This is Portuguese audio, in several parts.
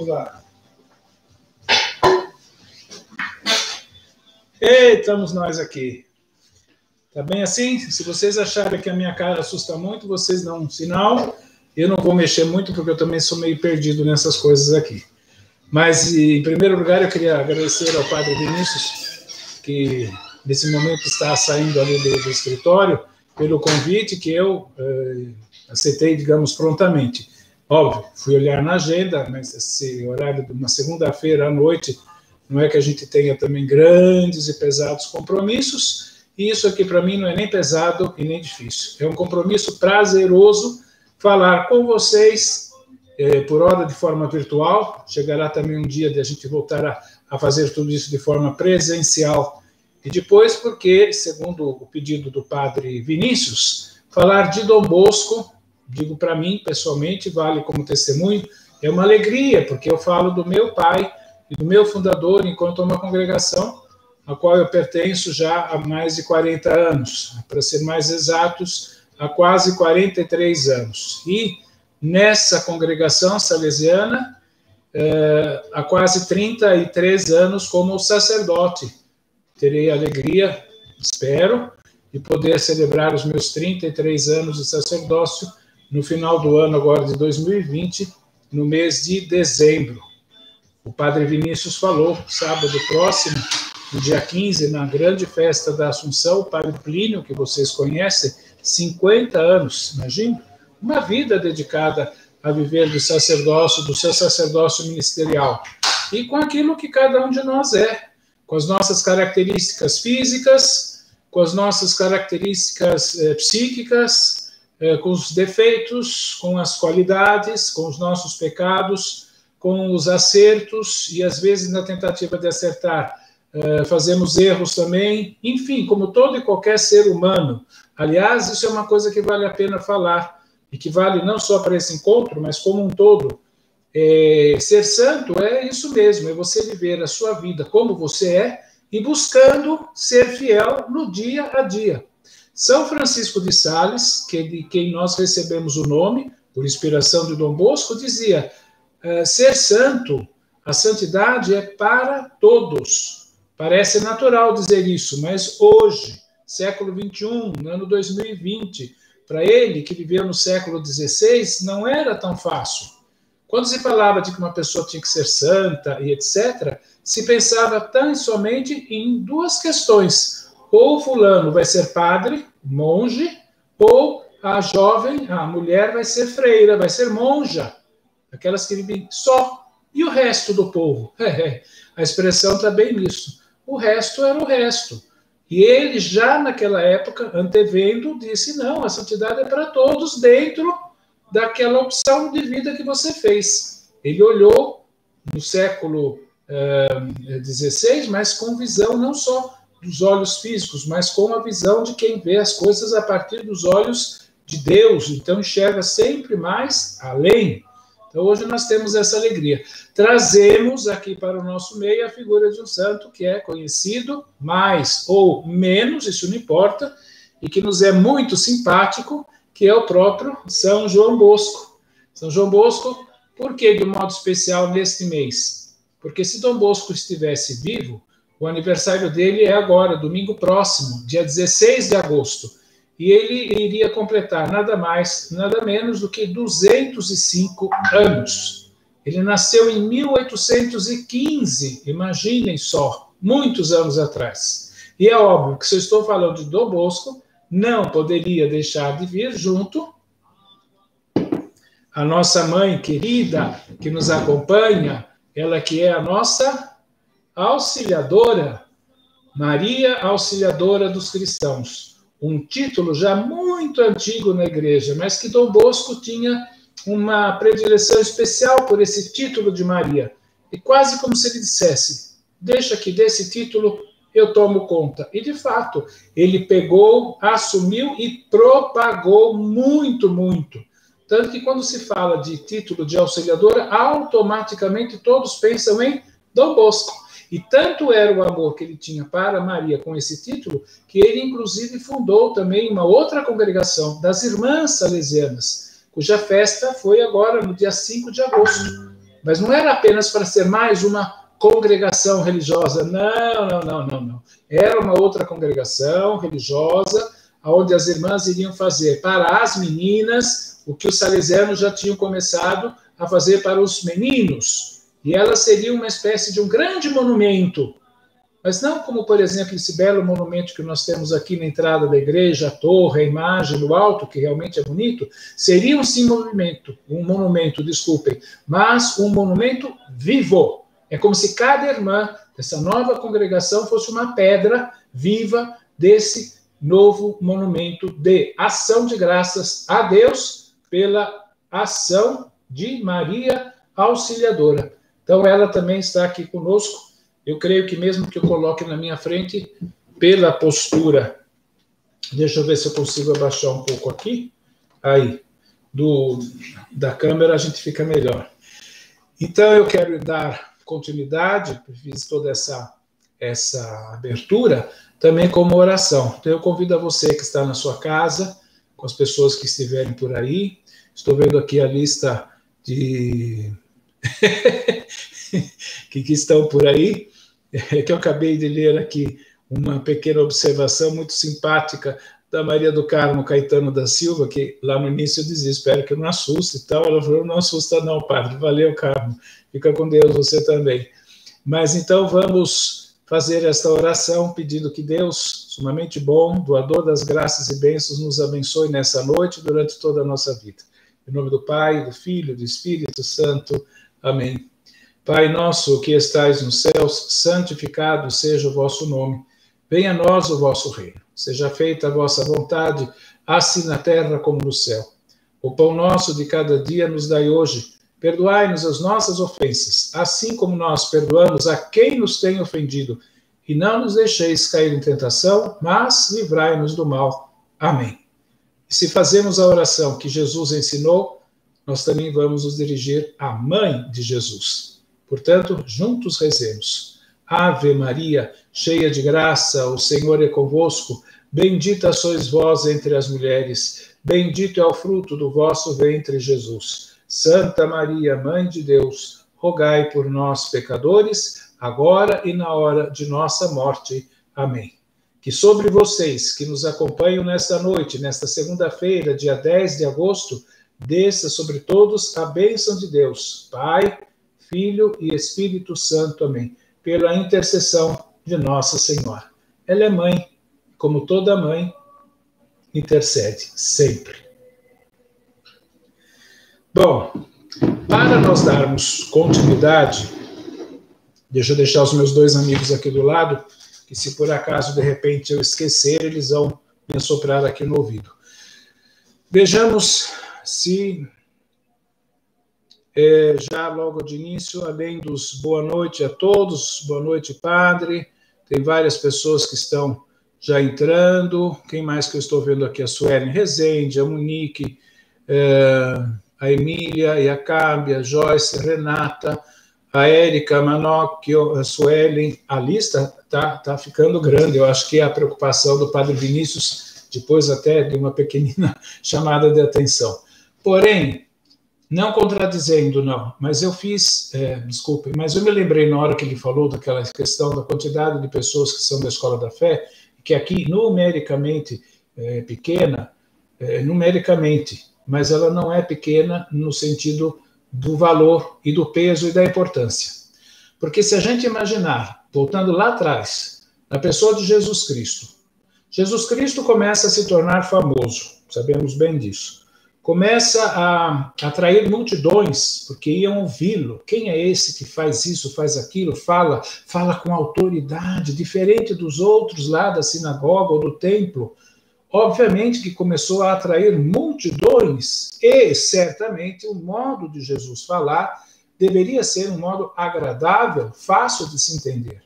Vamos lá. Ei, estamos nós aqui. Tá bem assim? Se vocês acharem que a minha cara assusta muito, vocês dão um sinal. Eu não vou mexer muito, porque eu também sou meio perdido nessas coisas aqui. Mas, em primeiro lugar, eu queria agradecer ao Padre Vinícius, que nesse momento está saindo ali do escritório, pelo convite que eu aceitei, digamos, prontamente. Óbvio, fui olhar na agenda, mas esse horário de uma segunda-feira à noite, não é que a gente tenha também grandes e pesados compromissos, e isso aqui para mim não é nem pesado e nem difícil. É um compromisso prazeroso falar com vocês, por hora de forma virtual. Chegará também um dia de a gente voltar a fazer tudo isso de forma presencial. E depois, porque, segundo o pedido do Padre Vinícius, falar de Dom Bosco, digo para mim, pessoalmente, vale como testemunho, é uma alegria, porque eu falo do meu pai e do meu fundador enquanto uma congregação a qual eu pertenço já há mais de 40 anos, para ser mais exatos, há quase 43 anos. E nessa congregação salesiana, há quase 33 anos como sacerdote. Terei a alegria, espero, de poder celebrar os meus 33 anos de sacerdócio no final do ano agora de 2020, no mês de dezembro. O Padre Vinícius falou, sábado próximo, no dia 15, na grande festa da Assunção, o Padre Plínio, que vocês conhecem, 50 anos, imagina, uma vida dedicada a viver do sacerdócio, do seu sacerdócio ministerial, e com aquilo que cada um de nós é, com as nossas características físicas, com as nossas características psíquicas, com os defeitos, com as qualidades, com os nossos pecados, com os acertos, e às vezes na tentativa de acertar, fazemos erros também, enfim, como todo e qualquer ser humano. Aliás, isso é uma coisa que vale a pena falar, e que vale não só para esse encontro, mas como um todo. Ser santo é isso mesmo, é você viver a sua vida como você é, e buscando ser fiel no dia a dia. São Francisco de Sales, de quem nós recebemos o nome, por inspiração de Dom Bosco, dizia, ser santo, a santidade é para todos. Parece natural dizer isso, mas hoje, século XXI, no ano 2020, para ele, que viveu no século XVI, não era tão fácil. Quando se falava de que uma pessoa tinha que ser santa e etc., se pensava tão somente em duas questões. Ou fulano vai ser padre, monge, ou a jovem, a mulher vai ser freira, vai ser monja. Aquelas que vivem só. E o resto do povo? A expressão está bem nisso. O resto era o resto. E ele, já naquela época, antevendo, disse, não, a santidade é para todos dentro daquela opção de vida que você fez. Ele olhou no século XVI, mas com visão não só dos olhos físicos, mas com a visão de quem vê as coisas a partir dos olhos de Deus. Então, enxerga sempre mais além. Então, hoje nós temos essa alegria. Trazemos aqui para o nosso meio a figura de um santo que é conhecido mais ou menos, isso não importa, e que nos é muito simpático, que é o próprio São João Bosco. São João Bosco, por que de um modo especial neste mês? Porque se Dom Bosco estivesse vivo, o aniversário dele é agora, domingo próximo, dia 16 de agosto. E ele iria completar nada mais, nada menos do que 205 anos. Ele nasceu em 1815, imaginem só, muitos anos atrás. E é óbvio que se eu estou falando de Dom Bosco, não poderia deixar de vir junto a nossa mãe querida, que nos acompanha, ela que é a nossa auxiliadora, Maria Auxiliadora dos Cristãos. Um título já muito antigo na igreja, mas que Dom Bosco tinha uma predileção especial por esse título de Maria. E quase como se ele dissesse, deixa que desse título eu tomo conta. E, de fato, ele pegou, assumiu e propagou muito, muito. Tanto que quando se fala de título de auxiliadora, automaticamente todos pensam em Dom Bosco. E tanto era o amor que ele tinha para Maria com esse título, que ele, inclusive, fundou também uma outra congregação, das Irmãs Salesianas, cuja festa foi agora no dia 5 de agosto. Mas não era apenas para ser mais uma congregação religiosa. Não. Era uma outra congregação religiosa, onde as irmãs iriam fazer para as meninas o que os salesianos já tinham começado a fazer para os meninos. E elas seriam uma espécie de um grande monumento. Mas não como, por exemplo, esse belo monumento que nós temos aqui na entrada da igreja, a torre, a imagem no alto, que realmente é bonito. Seria sim um monumento, mas um monumento vivo. É como se cada irmã dessa nova congregação fosse uma pedra viva desse novo monumento de ação de graças a Deus pela ação de Maria Auxiliadora. Então, ela também está aqui conosco. Eu creio que mesmo que eu coloque na minha frente, pela postura, deixa eu ver se eu consigo abaixar um pouco aqui, aí, da câmera a gente fica melhor. Então, eu quero dar continuidade, fiz toda essa abertura, também como oração. Então, eu convido a você que está na sua casa, com as pessoas que estiverem por aí, estou vendo aqui a lista de... que estão por aí, que eu acabei de ler aqui uma pequena observação muito simpática da Maria do Carmo Caetano da Silva, que lá no início eu dizia, espero que não assuste e tal. Ela falou, não assusta não, padre, valeu, Carmo, fica com Deus, você também. Mas então vamos fazer esta oração, pedindo que Deus, sumamente bom, doador das graças e bênçãos, nos abençoe nessa noite, durante toda a nossa vida. Em nome do Pai, do Filho, do Espírito Santo. Amém. Pai nosso que estais nos céus, santificado seja o vosso nome. Venha a nós o vosso reino. Seja feita a vossa vontade, assim na terra como no céu. O pão nosso de cada dia nos dai hoje. Perdoai-nos as nossas ofensas, assim como nós perdoamos a quem nos tem ofendido. E não nos deixeis cair em tentação, mas livrai-nos do mal. Amém. E se fazemos a oração que Jesus ensinou, nós também vamos nos dirigir à mãe de Jesus. Portanto, juntos rezemos. Ave Maria, cheia de graça, o Senhor é convosco. Bendita sois vós entre as mulheres. Bendito é o fruto do vosso ventre, Jesus. Santa Maria, Mãe de Deus, rogai por nós, pecadores, agora e na hora de nossa morte. Amém. Que sobre vocês que nos acompanham nesta noite, nesta segunda-feira, dia 10 de agosto, desça sobre todos a bênção de Deus, Pai, Filho e Espírito Santo. Amém. Pela intercessão de Nossa Senhora. Ela é mãe, como toda mãe, intercede sempre. Bom, para nós darmos continuidade, deixa eu deixar os meus dois amigos aqui do lado, que se por acaso de repente eu esquecer, eles vão me assoprar aqui no ouvido. Vejamos se... já logo de início, além dos boa noite a todos, boa noite, padre, tem várias pessoas que estão já entrando, quem mais que eu estou vendo aqui? A Suelen Rezende, a Monique, a Emília, a Iacabe, a Joyce, a Renata, a Érica, a Manocchio, a Suelen. A lista tá ficando grande, eu acho que é a preocupação do padre Vinícius, depois até de uma pequenina chamada de atenção. Porém, não contradizendo, não, mas eu fiz, desculpe, mas eu me lembrei na hora que ele falou daquela questão da quantidade de pessoas que são da Escola da Fé, que aqui numericamente é pequena, numericamente, mas ela não é pequena no sentido do valor e do peso e da importância. Porque se a gente imaginar, voltando lá atrás, na pessoa de Jesus Cristo começa a se tornar famoso, sabemos bem disso. Começa a atrair multidões, porque iam ouvi-lo. Quem é esse que faz isso, faz aquilo, fala com autoridade, diferente dos outros lá da sinagoga ou do templo? Obviamente que começou a atrair multidões, e certamente o modo de Jesus falar deveria ser um modo agradável, fácil de se entender.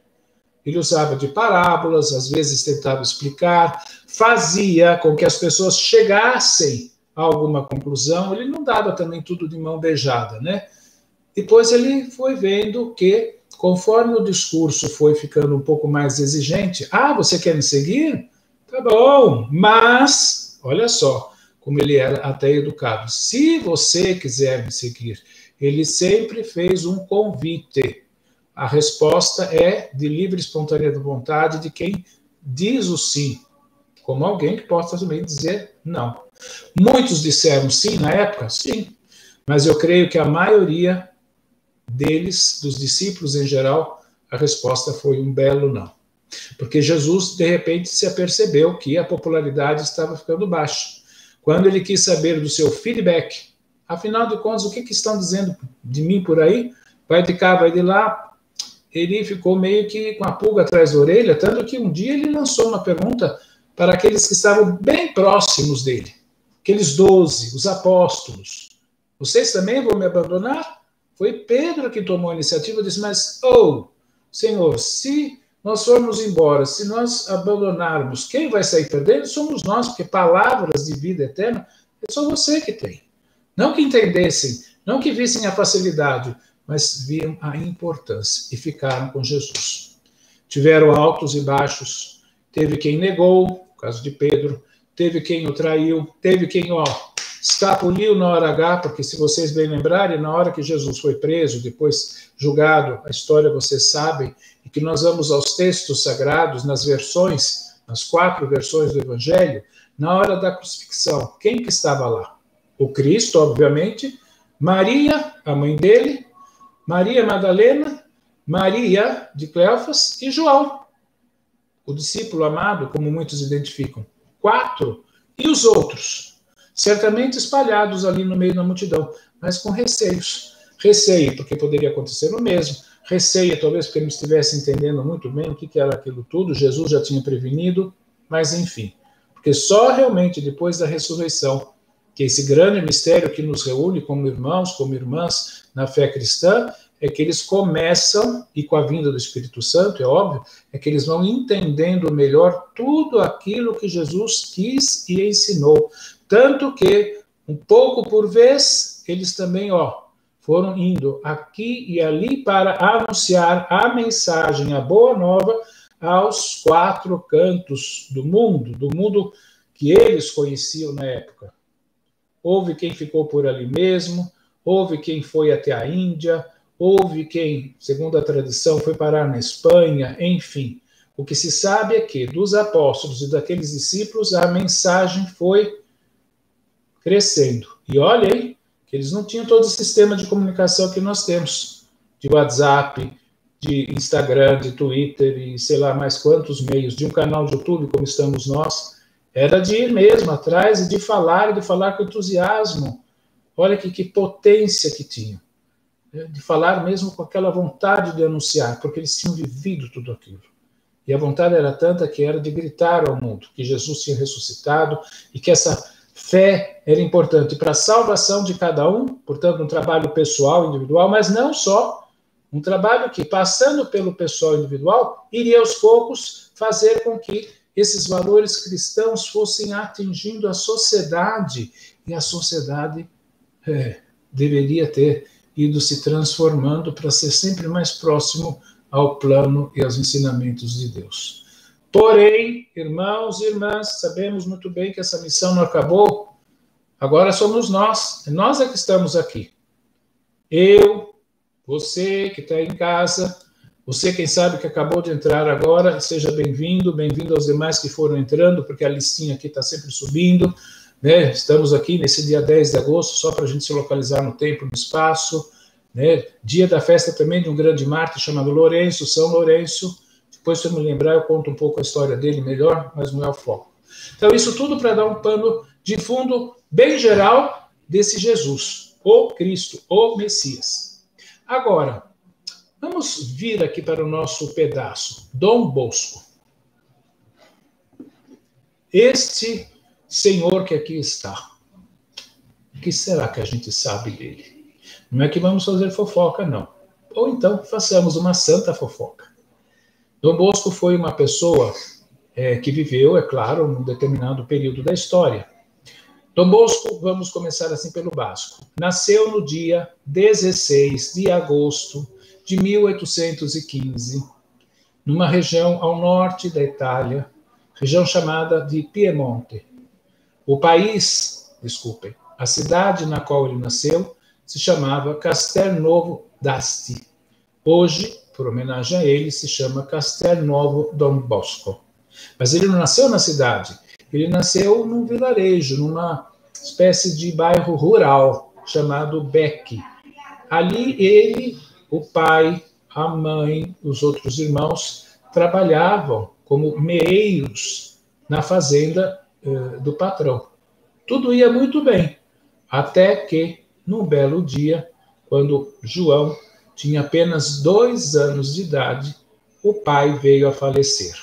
Ele usava de parábolas, às vezes tentava explicar, fazia com que as pessoas chegassem a alguma conclusão. Ele não dava também tudo de mão beijada, né? Depois ele foi vendo que, conforme o discurso foi ficando um pouco mais exigente, você quer me seguir? Tá bom, mas, olha só, como ele era até educado, se você quiser me seguir Ele sempre fez um convite. A resposta é de livre e espontânea vontade de quem diz o sim, como alguém que possa também dizer não. Muitos disseram sim na época? Sim. Mas eu creio que a maioria deles, dos discípulos em geral, a resposta foi um belo não. Porque Jesus, de repente, se apercebeu que a popularidade estava ficando baixa. Quando ele quis saber do seu feedback, afinal de contas, o que estão dizendo de mim por aí? Vai de cá, vai de lá. Ele ficou meio que com a pulga atrás da orelha, tanto que um dia ele lançou uma pergunta para aqueles que estavam bem próximos dele, aqueles 12, os apóstolos. Vocês também vão me abandonar? Foi Pedro que tomou a iniciativa e disse, mas, Senhor, se nós formos embora, se nós abandonarmos, quem vai sair perdendo somos nós, porque palavras de vida eterna é só você que tem. Não que entendessem, não que vissem a facilidade, mas viam a importância e ficaram com Jesus. Tiveram altos e baixos, teve quem negou, no caso de Pedro, teve quem o traiu, teve quem, escapuliu na hora H, porque se vocês bem lembrarem, na hora que Jesus foi preso, depois julgado, a história vocês sabem, e que nós vamos aos textos sagrados, nas versões, nas 4 versões do Evangelho, na hora da crucifixão, quem que estava lá? O Cristo, obviamente, Maria, a mãe dele, Maria Madalena, Maria de Cleofas e João, o discípulo amado, como muitos identificam. 4. E os outros? Certamente espalhados ali no meio da multidão, mas com receios. Receio, porque poderia acontecer o mesmo. Receio, talvez porque não estivesse entendendo muito bem o que era aquilo tudo. Jesus já tinha prevenido, mas enfim. Porque só realmente depois da ressurreição, que esse grande mistério que nos reúne como irmãos, como irmãs na fé cristã, é que eles começam, e com a vinda do Espírito Santo, é óbvio, é que eles vão entendendo melhor tudo aquilo que Jesus quis e ensinou. Tanto que, um pouco por vez, eles também, foram indo aqui e ali para anunciar a mensagem, a boa nova, aos 4 cantos do mundo que eles conheciam na época. Houve quem ficou por ali mesmo, houve quem foi até a Índia, houve quem, segundo a tradição, foi parar na Espanha, enfim. O que se sabe é que dos apóstolos e daqueles discípulos a mensagem foi crescendo. E olha aí, que eles não tinham todo o sistema de comunicação que nós temos, de WhatsApp, de Instagram, de Twitter e sei lá mais quantos meios, de um canal de YouTube como estamos nós. Era de ir mesmo atrás e de falar com entusiasmo. Olha que potência que tinham. De falar mesmo com aquela vontade de anunciar, porque eles tinham vivido tudo aquilo. E a vontade era tanta que era de gritar ao mundo que Jesus tinha ressuscitado e que essa fé era importante para a salvação de cada um, portanto, um trabalho pessoal, individual, mas não só, um trabalho que, passando pelo pessoal individual, iria aos poucos fazer com que esses valores cristãos fossem atingindo a sociedade, e a sociedade deveria ter ido se transformando para ser sempre mais próximo ao plano e aos ensinamentos de Deus. Porém, irmãos e irmãs, sabemos muito bem que essa missão não acabou. Agora somos nós. Nós é que estamos aqui. Eu, você que está em casa, você, quem sabe, que acabou de entrar agora, seja bem-vindo, bem-vindo aos demais que foram entrando, porque a listinha aqui está sempre subindo, né? Estamos aqui nesse dia 10 de agosto, só para a gente se localizar no tempo e no espaço, né? Dia da festa também de um grande mártir chamado Lourenço, São Lourenço. Depois, se eu me lembrar, eu conto um pouco a história dele melhor, mas não é o foco. Então, isso tudo para dar um pano de fundo bem geral desse Jesus, o Cristo, o Messias. Agora, vamos vir aqui para o nosso pedaço. Dom Bosco. Este senhor que aqui está, o que será que a gente sabe dele? Não é que vamos fazer fofoca, não. Ou então façamos uma santa fofoca. Dom Bosco foi uma pessoa que viveu, é claro, num determinado período da história. Dom Bosco, vamos começar assim pelo básico. Nasceu no dia 16 de agosto de 1815, numa região ao norte da Itália, região chamada de Piemonte. A cidade na qual ele nasceu, se chamava Castelnuovo d'Asti. Hoje, por homenagem a ele, se chama Castelnuovo Dom Bosco. Mas ele não nasceu na cidade, ele nasceu num vilarejo, numa espécie de bairro rural, chamado Bec. Ali ele, o pai, a mãe, os outros irmãos, trabalhavam como meeiros na fazenda do patrão. Tudo ia muito bem, até que, num belo dia, quando João tinha apenas 2 anos de idade, o pai veio a falecer.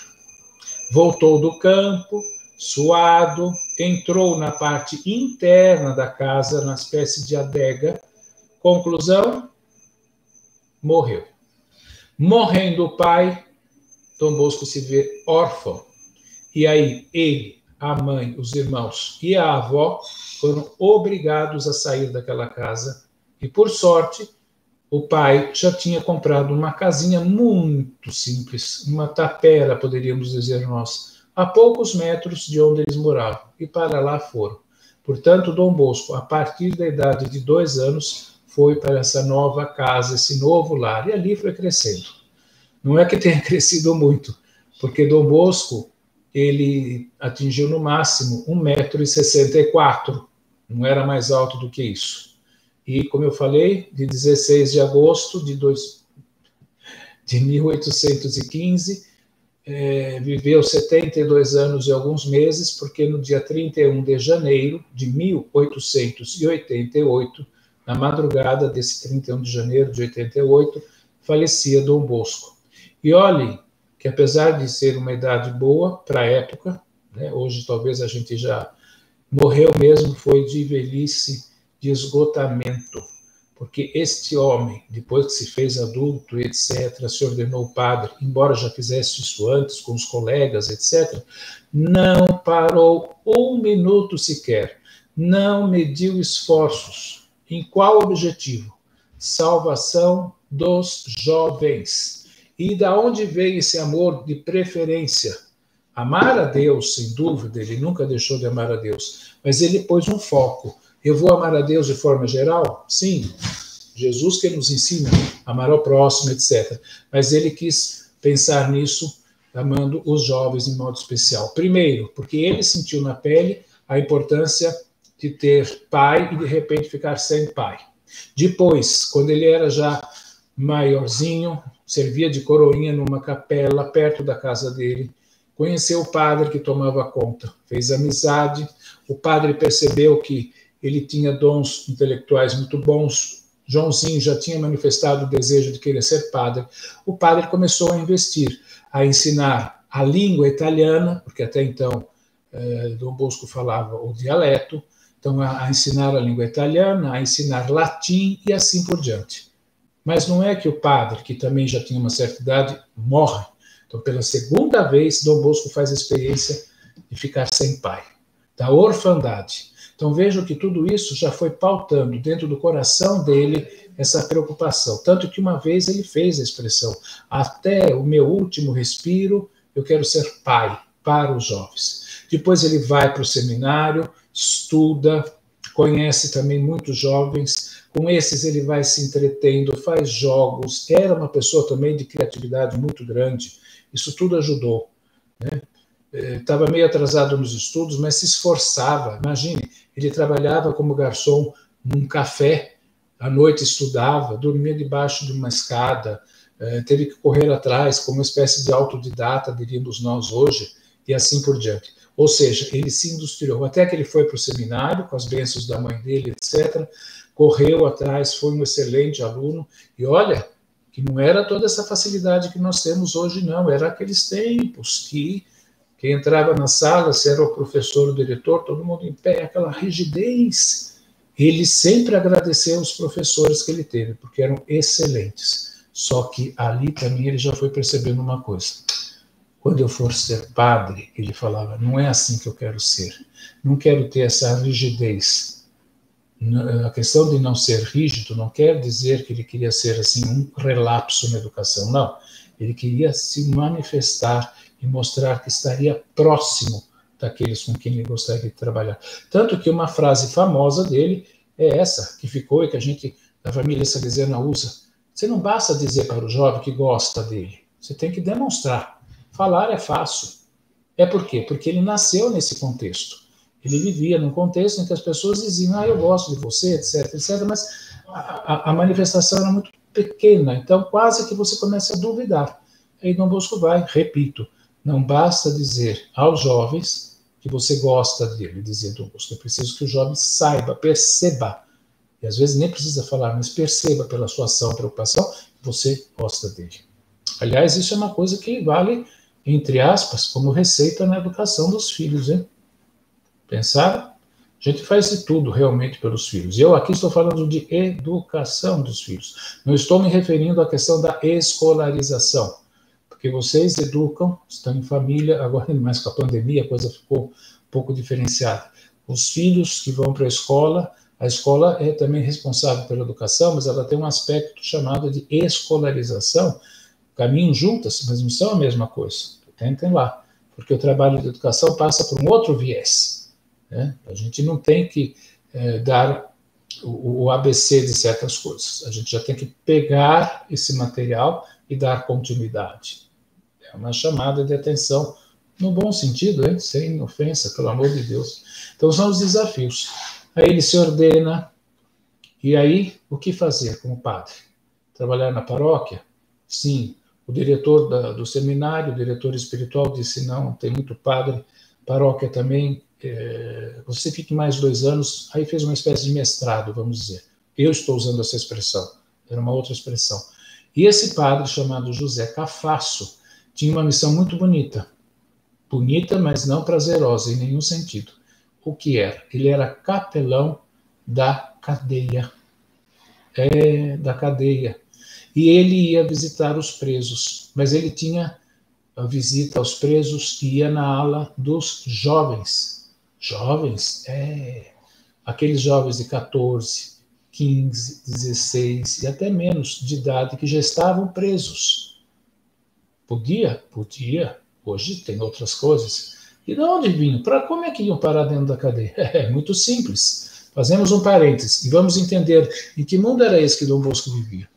Voltou do campo, suado, entrou na parte interna da casa, na espécie de adega. Conclusão, morreu. Morrendo o pai, Dom Bosco se vê órfão. E aí ele, a mãe, os irmãos e a avó foram obrigados a sair daquela casa. E, por sorte, o pai já tinha comprado uma casinha muito simples, uma tapera, poderíamos dizer nós, a poucos metros de onde eles moravam. E para lá foram. Portanto, Dom Bosco, a partir da idade de 2 anos, foi para essa nova casa, esse novo lar. E ali foi crescendo. Não é que tenha crescido muito, porque Dom Bosco, ele atingiu no máximo 1,64 m, não era mais alto do que isso. E, como eu falei, de 16 de agosto de 1815, viveu 72 anos e alguns meses, porque no dia 31 de janeiro de 1888, na madrugada desse 31 de janeiro de 88, falecia Dom Bosco. E olhem que, apesar de ser uma idade boa para a época, né, hoje talvez a gente já morreu mesmo, foi de velhice, de esgotamento, porque este homem, depois que se fez adulto, etc., se ordenou padre, embora já fizesse isso antes com os colegas, etc., não parou 1 minuto sequer, não mediu esforços. Em qual objetivo? Salvação dos jovens. E da onde veio esse amor de preferência? Amar a Deus, sem dúvida, ele nunca deixou de amar a Deus, mas ele pôs um foco. Eu vou amar a Deus de forma geral? Sim, Jesus que nos ensina a amar ao próximo, etc. Mas ele quis pensar nisso, amando os jovens em modo especial. Primeiro, porque ele sentiu na pele a importância de ter pai e de repente ficar sem pai. Depois, quando ele era já maiorzinho, servia de coroinha numa capela perto da casa dele, conheceu o padre que tomava conta, fez amizade, o padre percebeu que ele tinha dons intelectuais muito bons, Joãozinho já tinha manifestado o desejo de querer ser padre, o padre começou a investir, a ensinar a língua italiana, porque até então Dom Bosco falava o dialeto, então a ensinar a língua italiana, a ensinar latim e assim por diante. Mas não é que o padre, que também já tinha uma certa idade, morre. Então, pela segunda vez, Dom Bosco faz a experiência de ficar sem pai, da orfandade. Então, vejam que tudo isso já foi pautando dentro do coração dele essa preocupação. Tanto que uma vez ele fez a expressão: até o meu último respiro, eu quero ser pai para os jovens. Depois ele vai para o seminário, estuda, conhece também muitos jovens. Com esses ele vai se entretendo, faz jogos. Era uma pessoa também de criatividade muito grande. Isso tudo ajudou, né? Estava meio atrasado nos estudos, mas se esforçava. Imagine, ele trabalhava como garçom num café, à noite estudava, dormia debaixo de uma escada, teve que correr atrás como uma espécie de autodidata, diríamos nós hoje, e assim por diante. Ou seja, ele se industriou, até que ele foi para o seminário, com as bênçãos da mãe dele, etc., correu atrás, foi um excelente aluno, e olha, que não era toda essa facilidade que nós temos hoje, não, era aqueles tempos que quem entrava na sala, se era o professor, o diretor, todo mundo em pé, aquela rigidez. Ele sempre agradeceu os professores que ele teve, porque eram excelentes. Só que ali, para mim, ele já foi percebendo uma coisa. Quando eu for ser padre, ele falava, não é assim que eu quero ser. Não quero ter essa rigidez. A questão de não ser rígido não quer dizer que ele queria ser assim um relapso na educação, não. Ele queria se manifestar e mostrar que estaria próximo daqueles com quem ele gostaria de trabalhar. Tanto que uma frase famosa dele é essa que ficou e que a gente, da família salesiana, usa. Você não basta dizer para o jovem que gosta dele. Você tem que demonstrar. Falar é fácil. É por quê? Porque ele nasceu nesse contexto. Ele vivia num contexto em que as pessoas diziam, eu gosto de você, etc, etc, mas a manifestação era muito pequena, então quase que você começa a duvidar. Aí Dom Bosco vai, repito, não basta dizer aos jovens que você gosta dele, dizia Dom Bosco, é preciso que o jovem saiba, perceba, e às vezes nem precisa falar, mas perceba pela sua ação, preocupação, que você gosta dele. Aliás, isso é uma coisa que vale, entre aspas, como receita na educação dos filhos, hein? Pensaram? A gente faz de tudo realmente pelos filhos. Eu aqui estou falando de educação dos filhos. Não estou me referindo à questão da escolarização, porque vocês educam, estão em família, agora mais com a pandemia a coisa ficou um pouco diferenciada. Os filhos que vão para a escola é também responsável pela educação, mas ela tem um aspecto chamado de escolarização, caminham juntas, mas não são a mesma coisa. Tentem lá, porque o trabalho de educação passa por um outro viés. A gente não tem que dar o ABC de certas coisas. A gente já tem que pegar esse material e dar continuidade. É uma chamada de atenção, no bom sentido, hein? Sem ofensa, pelo amor de Deus. Então são os desafios. Aí ele se ordena, e aí o que fazer como padre? Trabalhar na paróquia? Sim. O diretor do seminário, o diretor espiritual disse, não, tem muito padre, paróquia também, você fique mais 2 anos, aí fez uma espécie de mestrado, vamos dizer. Eu estou usando essa expressão, era uma outra expressão. E esse padre, chamado José Cafasso, tinha uma missão muito bonita. Bonita, mas não prazerosa, em nenhum sentido. O que era? Ele era capelão da cadeia. Da cadeia. E ele ia visitar os presos, mas ele tinha a visita aos presos e ia na ala dos jovens. Jovens? Aqueles jovens de 14, 15, 16 e até menos de idade que já estavam presos. Podia? Podia. Hoje tem outras coisas. E de onde vinham? Como é que iam parar dentro da cadeia? É muito simples. Fazemos um parênteses e vamos entender em que mundo era esse que Dom Bosco vivia.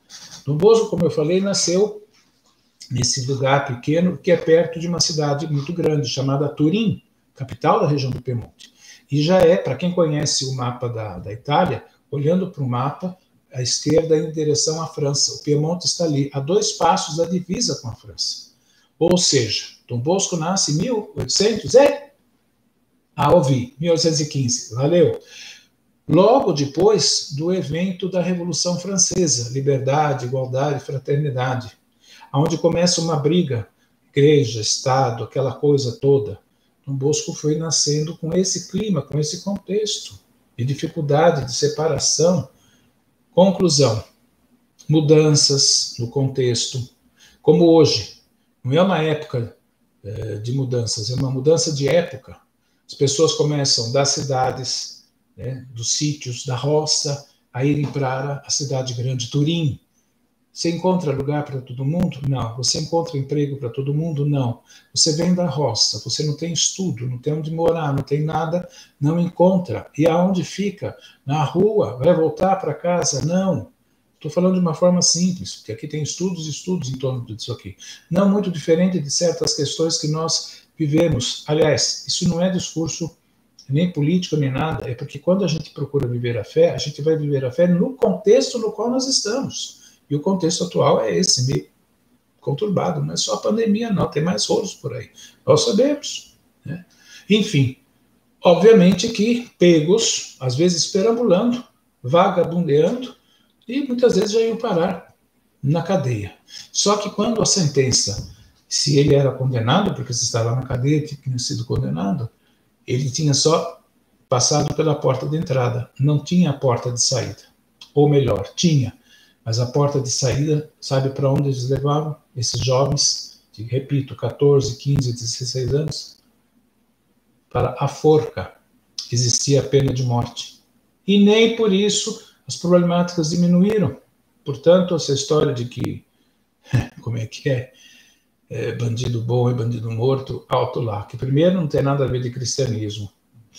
Dom Bosco, como eu falei, nasceu nesse lugar pequeno que é perto de uma cidade muito grande chamada Turim, capital da região do Piemonte. E já para quem conhece o mapa da Itália, olhando para o mapa, à esquerda em direção à França. O Piemonte está ali, a 2 passos da divisa com a França. Ou seja, Dom Bosco nasce em 1800, ouvi, 1815, valeu. Logo depois do evento da Revolução Francesa, liberdade, igualdade, fraternidade, onde começa uma briga, igreja, Estado, aquela coisa toda. Dom Bosco foi nascendo com esse clima, com esse contexto de dificuldade, de separação. Conclusão, mudanças no contexto, como hoje. Não é uma época de mudanças, é uma mudança de época. As pessoas começam das cidades, dos sítios, da roça, a irem para a cidade grande, Turim. Você encontra lugar para todo mundo? Não. Você encontra emprego para todo mundo? Não. Você vem da roça, você não tem estudo, não tem onde morar, não tem nada, não encontra. E aonde fica? Na rua? Vai voltar para casa? Não. Estou falando de uma forma simples, porque aqui tem estudos em torno disso aqui. Não muito diferente de certas questões que nós vivemos. Aliás, isso não é discurso nem político, nem nada, é porque quando a gente procura viver a fé, a gente vai viver a fé no contexto no qual nós estamos. E o contexto atual é esse, meio conturbado. Não é só a pandemia, não. Tem mais rolos por aí. Nós sabemos. Enfim, obviamente que pegos, às vezes perambulando, vagabundeando, e muitas vezes já iam parar na cadeia. Só que quando a sentença, se ele era condenado, porque se estava na cadeia, tinha sido condenado, ele tinha só passado pela porta de entrada, não tinha a porta de saída. Ou melhor, tinha, mas a porta de saída, sabe para onde eles levavam? Esses jovens, de, repito, 14, 15, 16 anos, para a forca. Existia a pena de morte. E nem por isso as problemáticas diminuíram. Portanto, essa história de que, como é que é, bandido bom e bandido morto, alto lá, que primeiro não tem nada a ver de cristianismo.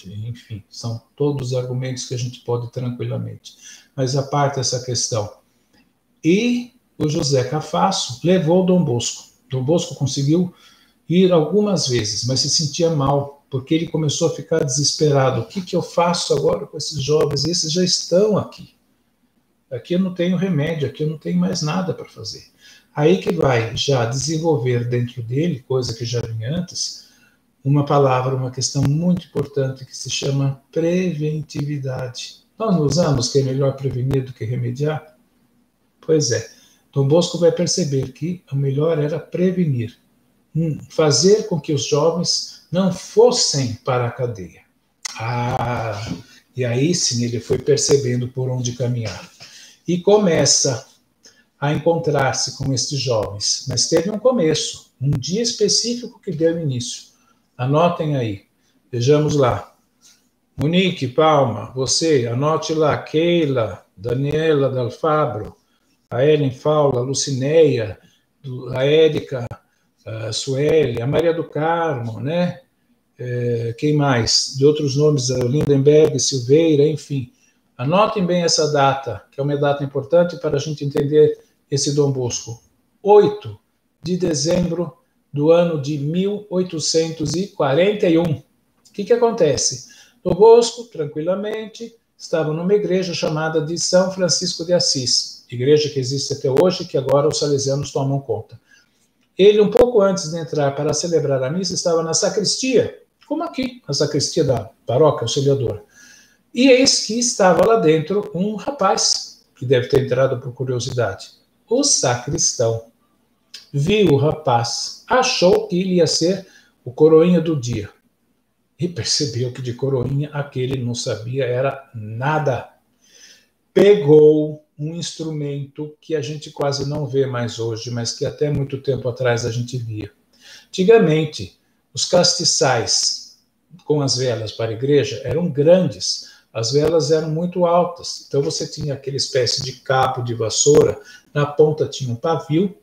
enfim, são todos argumentos que a gente pode tranquilamente. Mas a parte essa questão. E o José Cafasso levou Dom Bosco. Dom Bosco conseguiu ir algumas vezes, mas se sentia mal, porque ele começou a ficar desesperado. O que eu faço agora com esses jovens? Esses já estão aqui. Aqui eu não tenho remédio, aqui eu não tenho mais nada para fazer. Aí que vai já desenvolver dentro dele, coisa que já vinha antes, uma palavra, uma questão muito importante que se chama preventividade. Nós não usamos que é melhor prevenir do que remediar? Pois é. Dom Bosco vai perceber que o melhor era prevenir, fazer com que os jovens não fossem para a cadeia. E aí sim ele foi percebendo por onde caminhar. E começa a encontrar-se com estes jovens. Mas teve um começo, um dia específico que deu início. Anotem aí. Vejamos lá. Monique, Palma, você, anote lá. Keila, Daniela Dalfabro, a Ellen Faula, a Lucineia, a Érica, a Sueli, a Maria do Carmo, né? Quem mais? De outros nomes, a Lindenberg, Silveira, enfim. Anotem bem essa data, que é uma data importante para a gente entender esse Dom Bosco. 8 de dezembro do ano de 1841. O que acontece? Dom Bosco, tranquilamente, estava numa igreja chamada de São Francisco de Assis, igreja que existe até hoje, que agora os salesianos tomam conta. Ele, um pouco antes de entrar para celebrar a missa, estava na sacristia, como aqui, a sacristia da paróquia auxiliadora. E eis que estava lá dentro um rapaz, que deve ter entrado por curiosidade. O sacristão viu o rapaz, achou que ele ia ser o coroinha do dia. E percebeu que de coroinha aquele não sabia era nada. Pegou um instrumento que a gente quase não vê mais hoje, mas que até muito tempo atrás a gente via. Antigamente, os castiçais com as velas para a igreja eram grandes, as velas eram muito altas, então você tinha aquela espécie de cabo de vassoura, na ponta tinha um pavio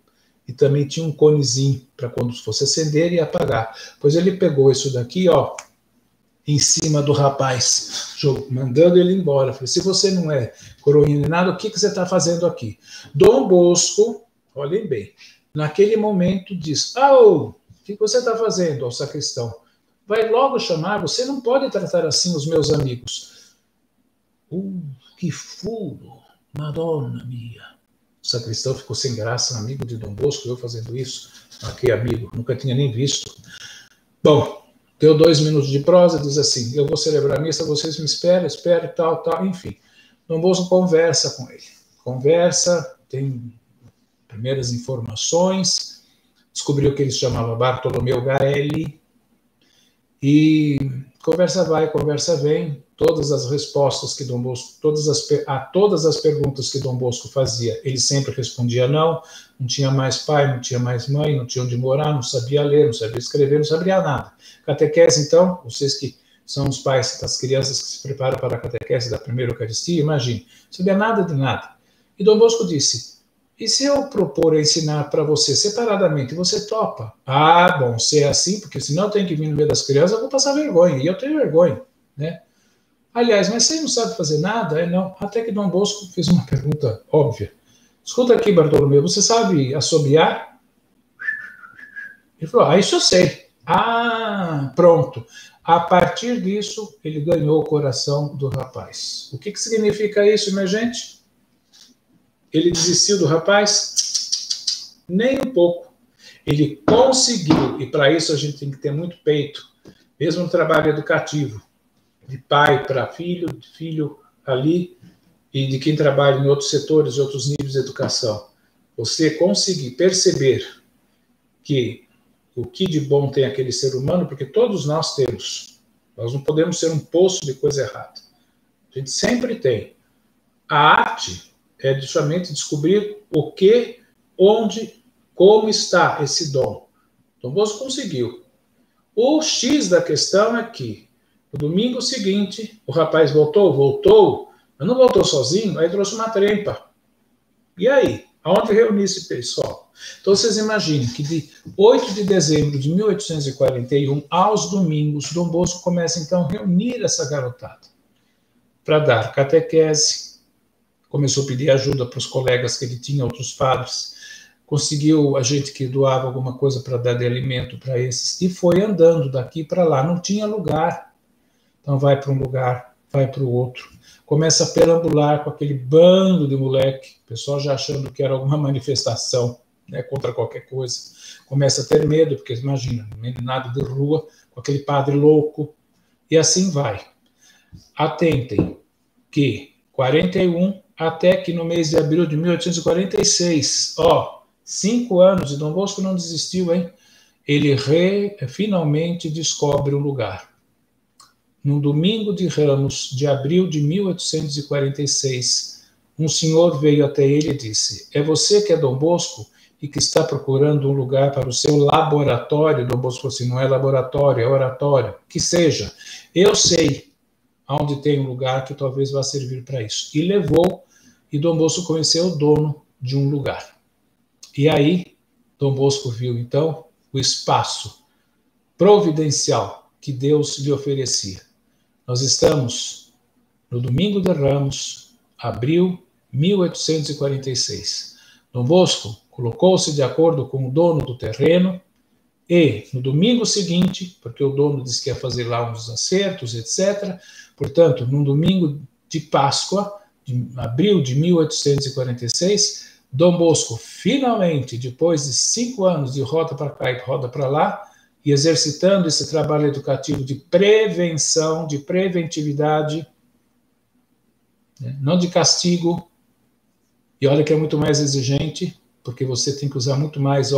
e também tinha um conezinho para quando fosse acender e apagar. Pois ele pegou isso daqui, ó, em cima do rapaz, mandando ele embora. Falei, se você não é coroinha nem nada, o que você está fazendo aqui? Dom Bosco, olhem bem, naquele momento diz, o que você está fazendo ao sacristão? Vai logo chamar, você não pode tratar assim os meus amigos. Que furo, Madonna mia. O sacristão ficou sem graça, amigo de Dom Bosco, eu fazendo isso. Que amigo, nunca tinha nem visto. Bom, deu 2 minutos de prosa, diz assim, eu vou celebrar a missa, vocês me esperam, tal, enfim. Dom Bosco conversa com ele. Conversa, tem primeiras informações, descobriu que ele se chamava Bartolomeu Garelli, e conversa vai, conversa vem, todas as respostas que Dom Bosco, todas as perguntas que Dom Bosco fazia, ele sempre respondia não tinha mais pai, não tinha mais mãe, não tinha onde morar, não sabia ler, não sabia escrever, não sabia nada. Catequese, então, vocês que são os pais das crianças que se preparam para a catequese da primeira Eucaristia, imagine, não sabia nada de nada. E Dom Bosco disse, e se eu propor ensinar para você separadamente, você topa? Bom, se é assim, porque senão eu tenho que vir no meio das crianças, eu vou passar vergonha, e eu tenho vergonha, né? Aliás, mas você não sabe fazer nada? Não. Até que Dom Bosco fez uma pergunta óbvia. Escuta aqui, Bartolomeu, você sabe assobiar? Ele falou, isso eu sei. Pronto. A partir disso, ele ganhou o coração do rapaz. O que significa isso, minha gente? Ele desistiu do rapaz? Nem um pouco. Ele conseguiu, e para isso a gente tem que ter muito peito, mesmo no trabalho educativo, de pai para filho, de filho ali, e de quem trabalha em outros setores, outros níveis de educação. Você conseguir perceber que o que de bom tem aquele ser humano, porque todos nós temos. Nós não podemos ser um poço de coisa errada. A gente sempre tem. A arte é justamente descobrir o que, onde, como está esse dom. Dom Bosco conseguiu. O X da questão é que no domingo seguinte, o rapaz voltou, mas não voltou sozinho, aí trouxe uma trempa. E aí? Aonde reuniu esse pessoal? Então, vocês imaginem que de 8 de dezembro de 1841 aos domingos, Dom Bosco começa, então, a reunir essa garotada para dar catequese. Começou a pedir ajuda para os colegas que ele tinha, outros padres. Conseguiu a gente que doava alguma coisa para dar de alimento para esses. E foi andando daqui para lá. Não tinha lugar. Então, vai para um lugar, vai para o outro. Começa a perambular com aquele bando de moleque, o pessoal já achando que era alguma manifestação, né, contra qualquer coisa. Começa a ter medo, porque imagina, meninado de rua, com aquele padre louco, e assim vai. Atentem que 41, até que no mês de abril de 1846, 5 anos, e Dom Bosco não desistiu, hein? Ele finalmente descobre um lugar. No domingo de Ramos, de abril de 1846, um senhor veio até ele e disse: é você que é Dom Bosco e que está procurando um lugar para o seu laboratório? Dom Bosco falou assim: não é laboratório, é oratório. Que seja. Eu sei onde tem um lugar que talvez vá servir para isso. E levou, e Dom Bosco conheceu o dono de um lugar. E aí, Dom Bosco viu, então, o espaço providencial que Deus lhe oferecia. Nós estamos no domingo de Ramos, abril de 1846. Dom Bosco colocou-se de acordo com o dono do terreno e, no domingo seguinte, porque o dono disse que ia fazer lá uns acertos, etc., portanto, no domingo de Páscoa, de abril de 1846, Dom Bosco, finalmente, depois de 5 anos de roda para cá e roda para lá, e exercitando esse trabalho educativo de prevenção, de preventividade, né, não de castigo, e olha que é muito mais exigente, porque você tem que usar muito mais,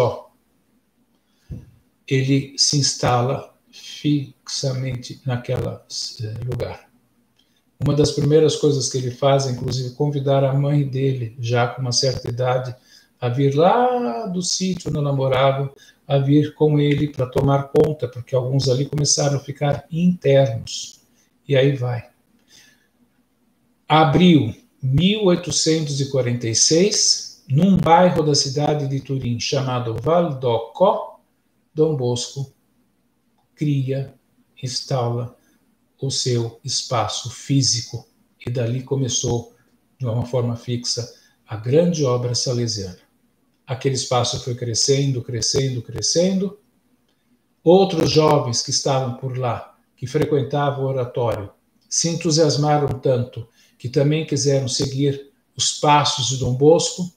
ele se instala fixamente naquele lugar. Uma das primeiras coisas que ele faz é, inclusive, convidar a mãe dele, já com uma certa idade, a vir lá do sítio onde namorava, a vir com ele para tomar conta, porque alguns ali começaram a ficar internos. E aí vai. Abril 1846, num bairro da cidade de Turim chamado Valdocco, Dom Bosco cria, instala o seu espaço físico e dali começou, de uma forma fixa, a grande obra salesiana. Aquele espaço foi crescendo, crescendo, crescendo. Outros jovens que estavam por lá, que frequentavam o oratório, se entusiasmaram tanto que também quiseram seguir os passos de Dom Bosco,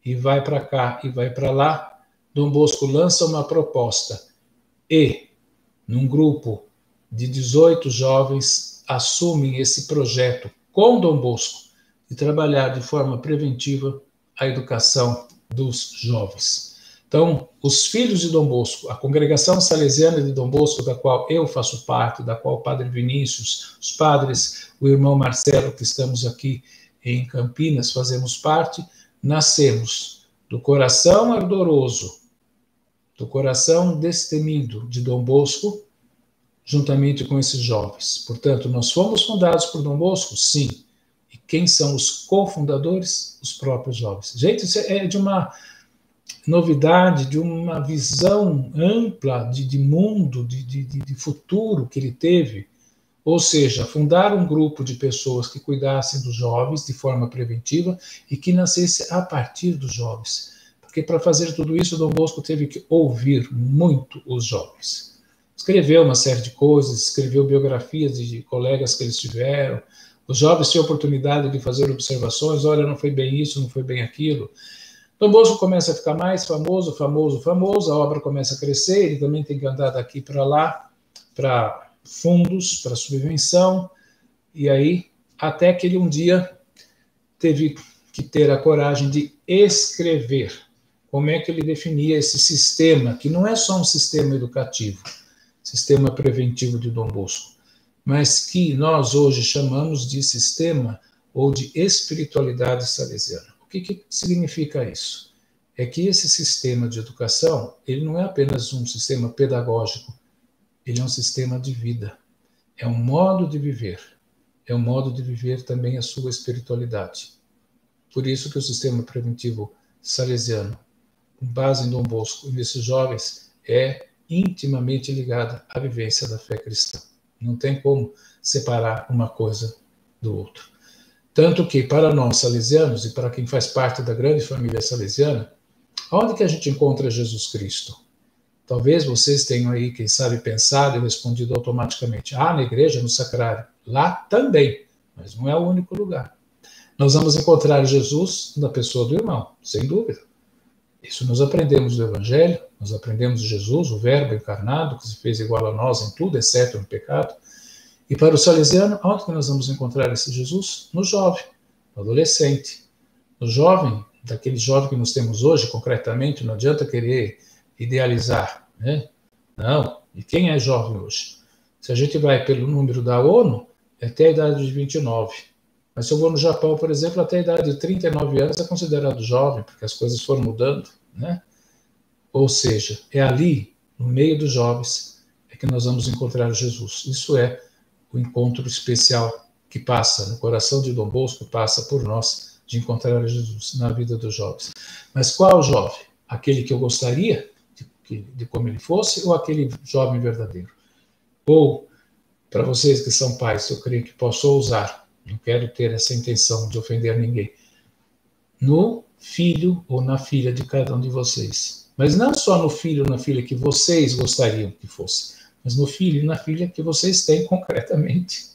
e vai para cá e vai para lá. Dom Bosco lança uma proposta e, num grupo de 18 jovens, assumem esse projeto com Dom Bosco de trabalhar de forma preventiva a educação dos jovens. Então, os filhos de Dom Bosco, a congregação salesiana de Dom Bosco, da qual eu faço parte, da qual o padre Vinícius, os padres, o irmão Marcelo, que estamos aqui em Campinas, fazemos parte, nascemos do coração ardoroso, do coração destemido de Dom Bosco, juntamente com esses jovens. Portanto, nós fomos fundados por Dom Bosco? Sim. E quem são os cofundadores? Os próprios jovens. Gente, isso é de uma novidade, de uma visão ampla de mundo, de futuro que ele teve. Ou seja, fundar um grupo de pessoas que cuidassem dos jovens de forma preventiva e que nascesse a partir dos jovens. Porque para fazer tudo isso, Dom Bosco teve que ouvir muito os jovens. Escreveu uma série de coisas, escreveu biografias de colegas que eles tiveram. Os jovens tinham oportunidade de fazer observações, olha, não foi bem isso, não foi bem aquilo. Dom Bosco começa a ficar mais famoso, a obra começa a crescer, ele também tem que andar daqui para lá, para fundos, para subvenção, e aí, até que ele um dia teve que ter a coragem de escrever como é que ele definia esse sistema, que não é só um sistema educativo, sistema preventivo de Dom Bosco, mas que nós hoje chamamos de sistema ou de espiritualidade salesiana. O que significa isso? É que esse sistema de educação, ele não é apenas um sistema pedagógico, ele é um sistema de vida, é um modo de viver também a sua espiritualidade. Por isso que o sistema preventivo salesiano, com base em Dom Bosco e nesses jovens, é intimamente ligada à vivência da fé cristã. Não tem como separar uma coisa do outro. Tanto que, para nós salesianos e para quem faz parte da grande família salesiana, onde que a gente encontra Jesus Cristo? Talvez vocês tenham aí, quem sabe, pensado e respondido automaticamente. Na igreja, no sacrário. Lá também, mas não é o único lugar. Nós vamos encontrar Jesus na pessoa do irmão, sem dúvida. Isso nós aprendemos do Evangelho, nós aprendemos de Jesus, o Verbo encarnado, que se fez igual a nós em tudo, exceto no pecado. E para o salesiano, onde que nós vamos encontrar esse Jesus? No jovem, no adolescente. No jovem, daquele jovem que nós temos hoje, concretamente, não adianta querer idealizar, né? Não. E quem é jovem hoje? Se a gente vai pelo número da ONU, é até a idade de 29. Mas se eu vou no Japão, por exemplo, até a idade de 39 anos é considerado jovem, porque as coisas foram mudando, né? Ou seja, é ali, no meio dos jovens, é que nós vamos encontrar Jesus. Isso é o encontro especial que passa no coração de Dom Bosco, passa por nós, de encontrar Jesus na vida dos jovens. Mas qual jovem? Aquele que eu gostaria de como ele fosse, ou aquele jovem verdadeiro? Ou, para vocês que são pais, eu creio que posso ousar, não quero ter essa intenção de ofender ninguém, no filho ou na filha de cada um de vocês. Mas não só no filho ou na filha que vocês gostariam que fosse, mas no filho e na filha que vocês têm concretamente.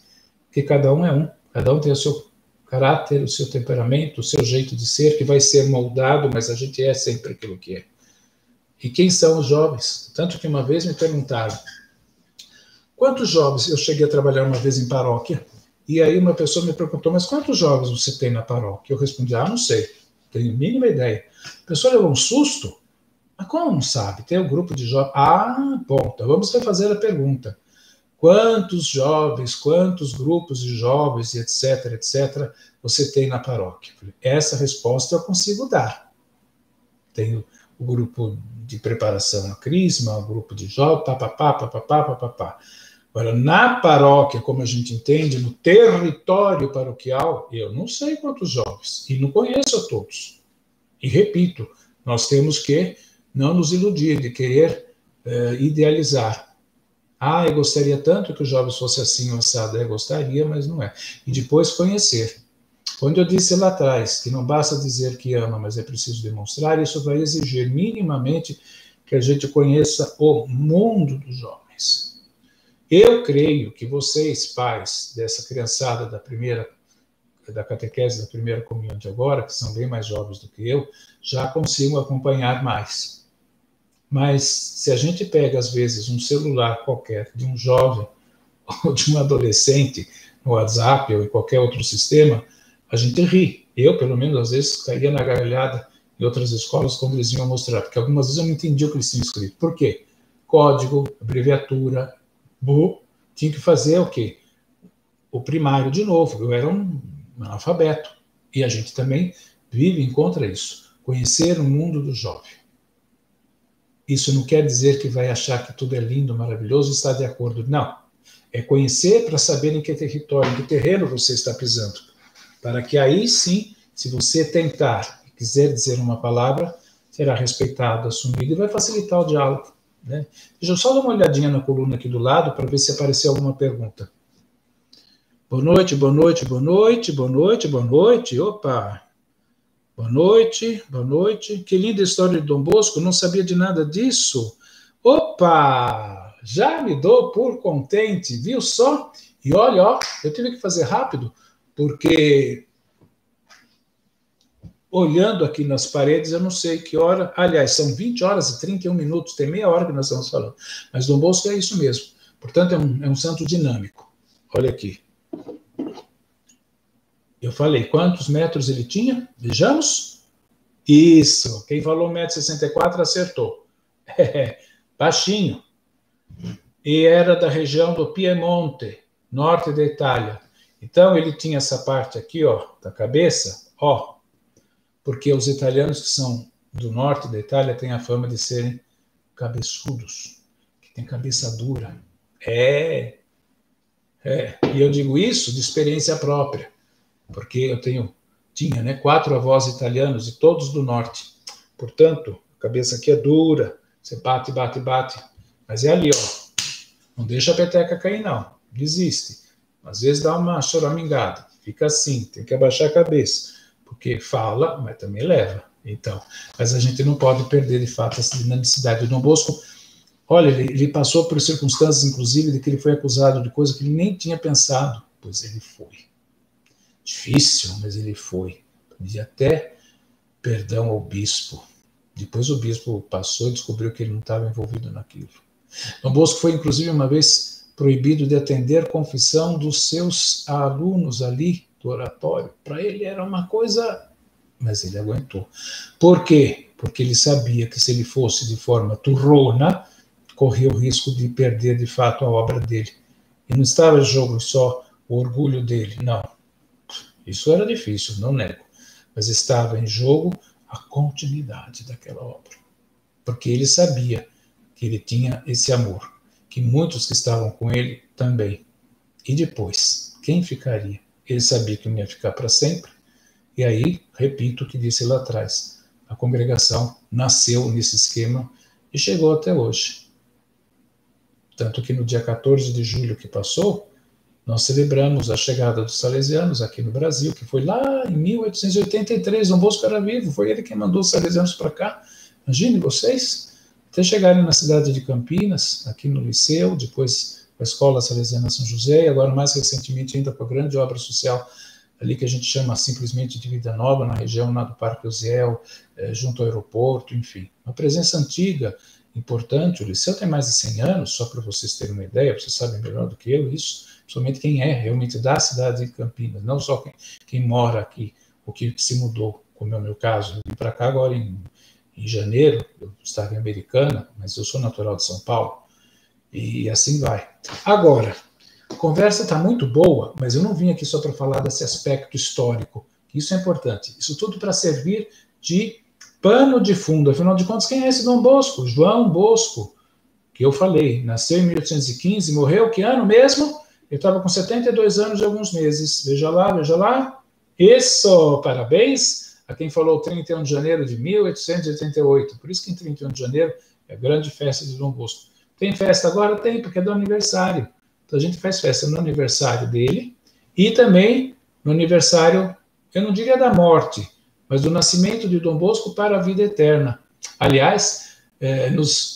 Porque cada um tem o seu caráter, o seu temperamento, o seu jeito de ser, que vai ser moldado, mas a gente é sempre aquilo que é. E quem são os jovens? Tanto que uma vez me perguntaram, quantos jovens? Eu cheguei a trabalhar uma vez em paróquia, e aí uma pessoa me perguntou, mas quantos jovens você tem na paróquia? Eu respondi, não sei, tenho a mínima ideia. A pessoa levou um susto, mas como não sabe? Tem um grupo de jovens. Bom, então vamos refazer a pergunta. Quantos jovens, quantos grupos de jovens, etc., etc., você tem na paróquia? Essa resposta eu consigo dar. Tenho o grupo de preparação à crisma, o grupo de jovens, papapá. Agora, na paróquia, como a gente entende, no território paroquial, eu não sei quantos jovens, e não conheço a todos. E repito, nós temos que não nos iludir de querer idealizar. Eu gostaria tanto que os jovens fossem assim, assado. Eu gostaria, mas não é. E depois conhecer. Quando eu disse lá atrás que não basta dizer que ama, mas é preciso demonstrar, isso vai exigir minimamente que a gente conheça o mundo dos jovens. Eu creio que vocês, pais dessa criançada da catequese da primeira comunhão de agora, que são bem mais jovens do que eu, já consigam acompanhar mais. Mas se a gente pega, às vezes, um celular qualquer de um jovem ou de um adolescente no WhatsApp ou em qualquer outro sistema, a gente ri. Eu, pelo menos, às vezes, caía na gargalhada em outras escolas quando eles iam mostrar, porque algumas vezes eu não entendia o que eles tinham escrito. Por quê? Código, abreviatura, tinha que fazer o quê? O primário de novo. Eu era um analfabeto. E a gente também vive e encontra isso. Conhecer o mundo do jovem. Isso não quer dizer que vai achar que tudo é lindo, maravilhoso e está de acordo. Não. É conhecer para saber em que território, em que terreno você está pisando. Para que aí sim, se você tentar e quiser dizer uma palavra, será respeitado, assumido e vai facilitar o diálogo. Né? Deixa eu só dar uma olhadinha na coluna aqui do lado para ver se apareceu alguma pergunta. Boa noite, boa noite, boa noite, boa noite, boa noite. Opa! Boa noite, boa noite. Que linda história de Dom Bosco, não sabia de nada disso. Opa! Já me dou por contente, viu só? E olha, ó, eu tive que fazer rápido, porque olhando aqui nas paredes, eu não sei que hora. Aliás, são 20 horas e 31 minutos, tem meia hora que nós estamos falando. Mas Dom Bosco é isso mesmo. Portanto, é um santo dinâmico. Olha aqui. Eu falei, quantos metros ele tinha? Vejamos. Isso. Quem falou 1,64 m acertou. Baixinho. E era da região do Piemonte, norte da Itália. Então, ele tinha essa parte aqui, ó, da cabeça, ó, porque os italianos que são do norte da Itália têm a fama de serem cabeçudos, que tem cabeça dura. E eu digo isso de experiência própria, porque eu tinha, né, 4 avós italianos e todos do norte. Portanto, a cabeça aqui é dura, você bate, bate, bate, mas é ali, ó. Não deixa a peteca cair, não. Desiste. Às vezes dá uma choramingada, fica assim, tem que abaixar a cabeça, porque fala, mas também leva. Então, mas a gente não pode perder, de fato, essa dinamicidade. O Dom Bosco, olha, ele passou por circunstâncias, inclusive, de que ele foi acusado de coisa que ele nem tinha pensado, pois ele foi. Difícil, mas ele foi. Pedia até perdão ao bispo. Depois o bispo passou e descobriu que ele não estava envolvido naquilo. Dom Bosco foi, inclusive, uma vez proibido de atender confissão dos seus alunos ali do oratório. Para ele era uma coisa, mas ele aguentou. Por quê? Porque ele sabia que se ele fosse de forma turrona, corria o risco de perder, de fato, a obra dele. E não estava em jogo só o orgulho dele, não. Isso era difícil, não nego. Mas estava em jogo a continuidade daquela obra. Porque ele sabia que ele tinha esse amor, que muitos que estavam com ele também. E depois, quem ficaria? Ele sabia que não ia ficar para sempre. E aí, repito o que disse lá atrás, a congregação nasceu nesse esquema e chegou até hoje. Tanto que no dia 14 de julho que passou, nós celebramos a chegada dos salesianos aqui no Brasil, que foi lá em 1883, Dom Bosco era vivo, foi ele quem mandou os salesianos para cá. Imagine vocês, até chegarem na cidade de Campinas, aqui no Liceu, depois a Escola Salesiana São José, e agora mais recentemente ainda com a grande obra social ali que a gente chama simplesmente de Vida Nova, na região lá do Parque Uziel, junto ao aeroporto, enfim. Uma presença antiga, importante. O Liceu tem mais de 100 anos, só para vocês terem uma ideia, vocês sabem melhor do que eu isso, principalmente quem é realmente da cidade de Campinas, não só quem mora aqui, o que se mudou, como é o meu caso. Eu vim para cá agora em janeiro, eu estava em Americana, mas eu sou natural de São Paulo, e assim vai. Agora, a conversa está muito boa, mas eu não vim aqui só para falar desse aspecto histórico, isso é importante. Isso tudo para servir de pano de fundo. Afinal de contas, quem é esse Dom Bosco? João Bosco, que eu falei, nasceu em 1815, morreu que ano mesmo? Ele estava com 72 anos e alguns meses. Veja lá, veja lá. Isso, parabéns a quem falou 31 de janeiro de 1888. Por isso que em 31 de janeiro é a grande festa de Dom Bosco. Tem festa agora? Tem, porque é do aniversário. Então a gente faz festa no aniversário dele e também no aniversário, eu não diria da morte, mas do nascimento de Dom Bosco para a vida eterna. Aliás, nos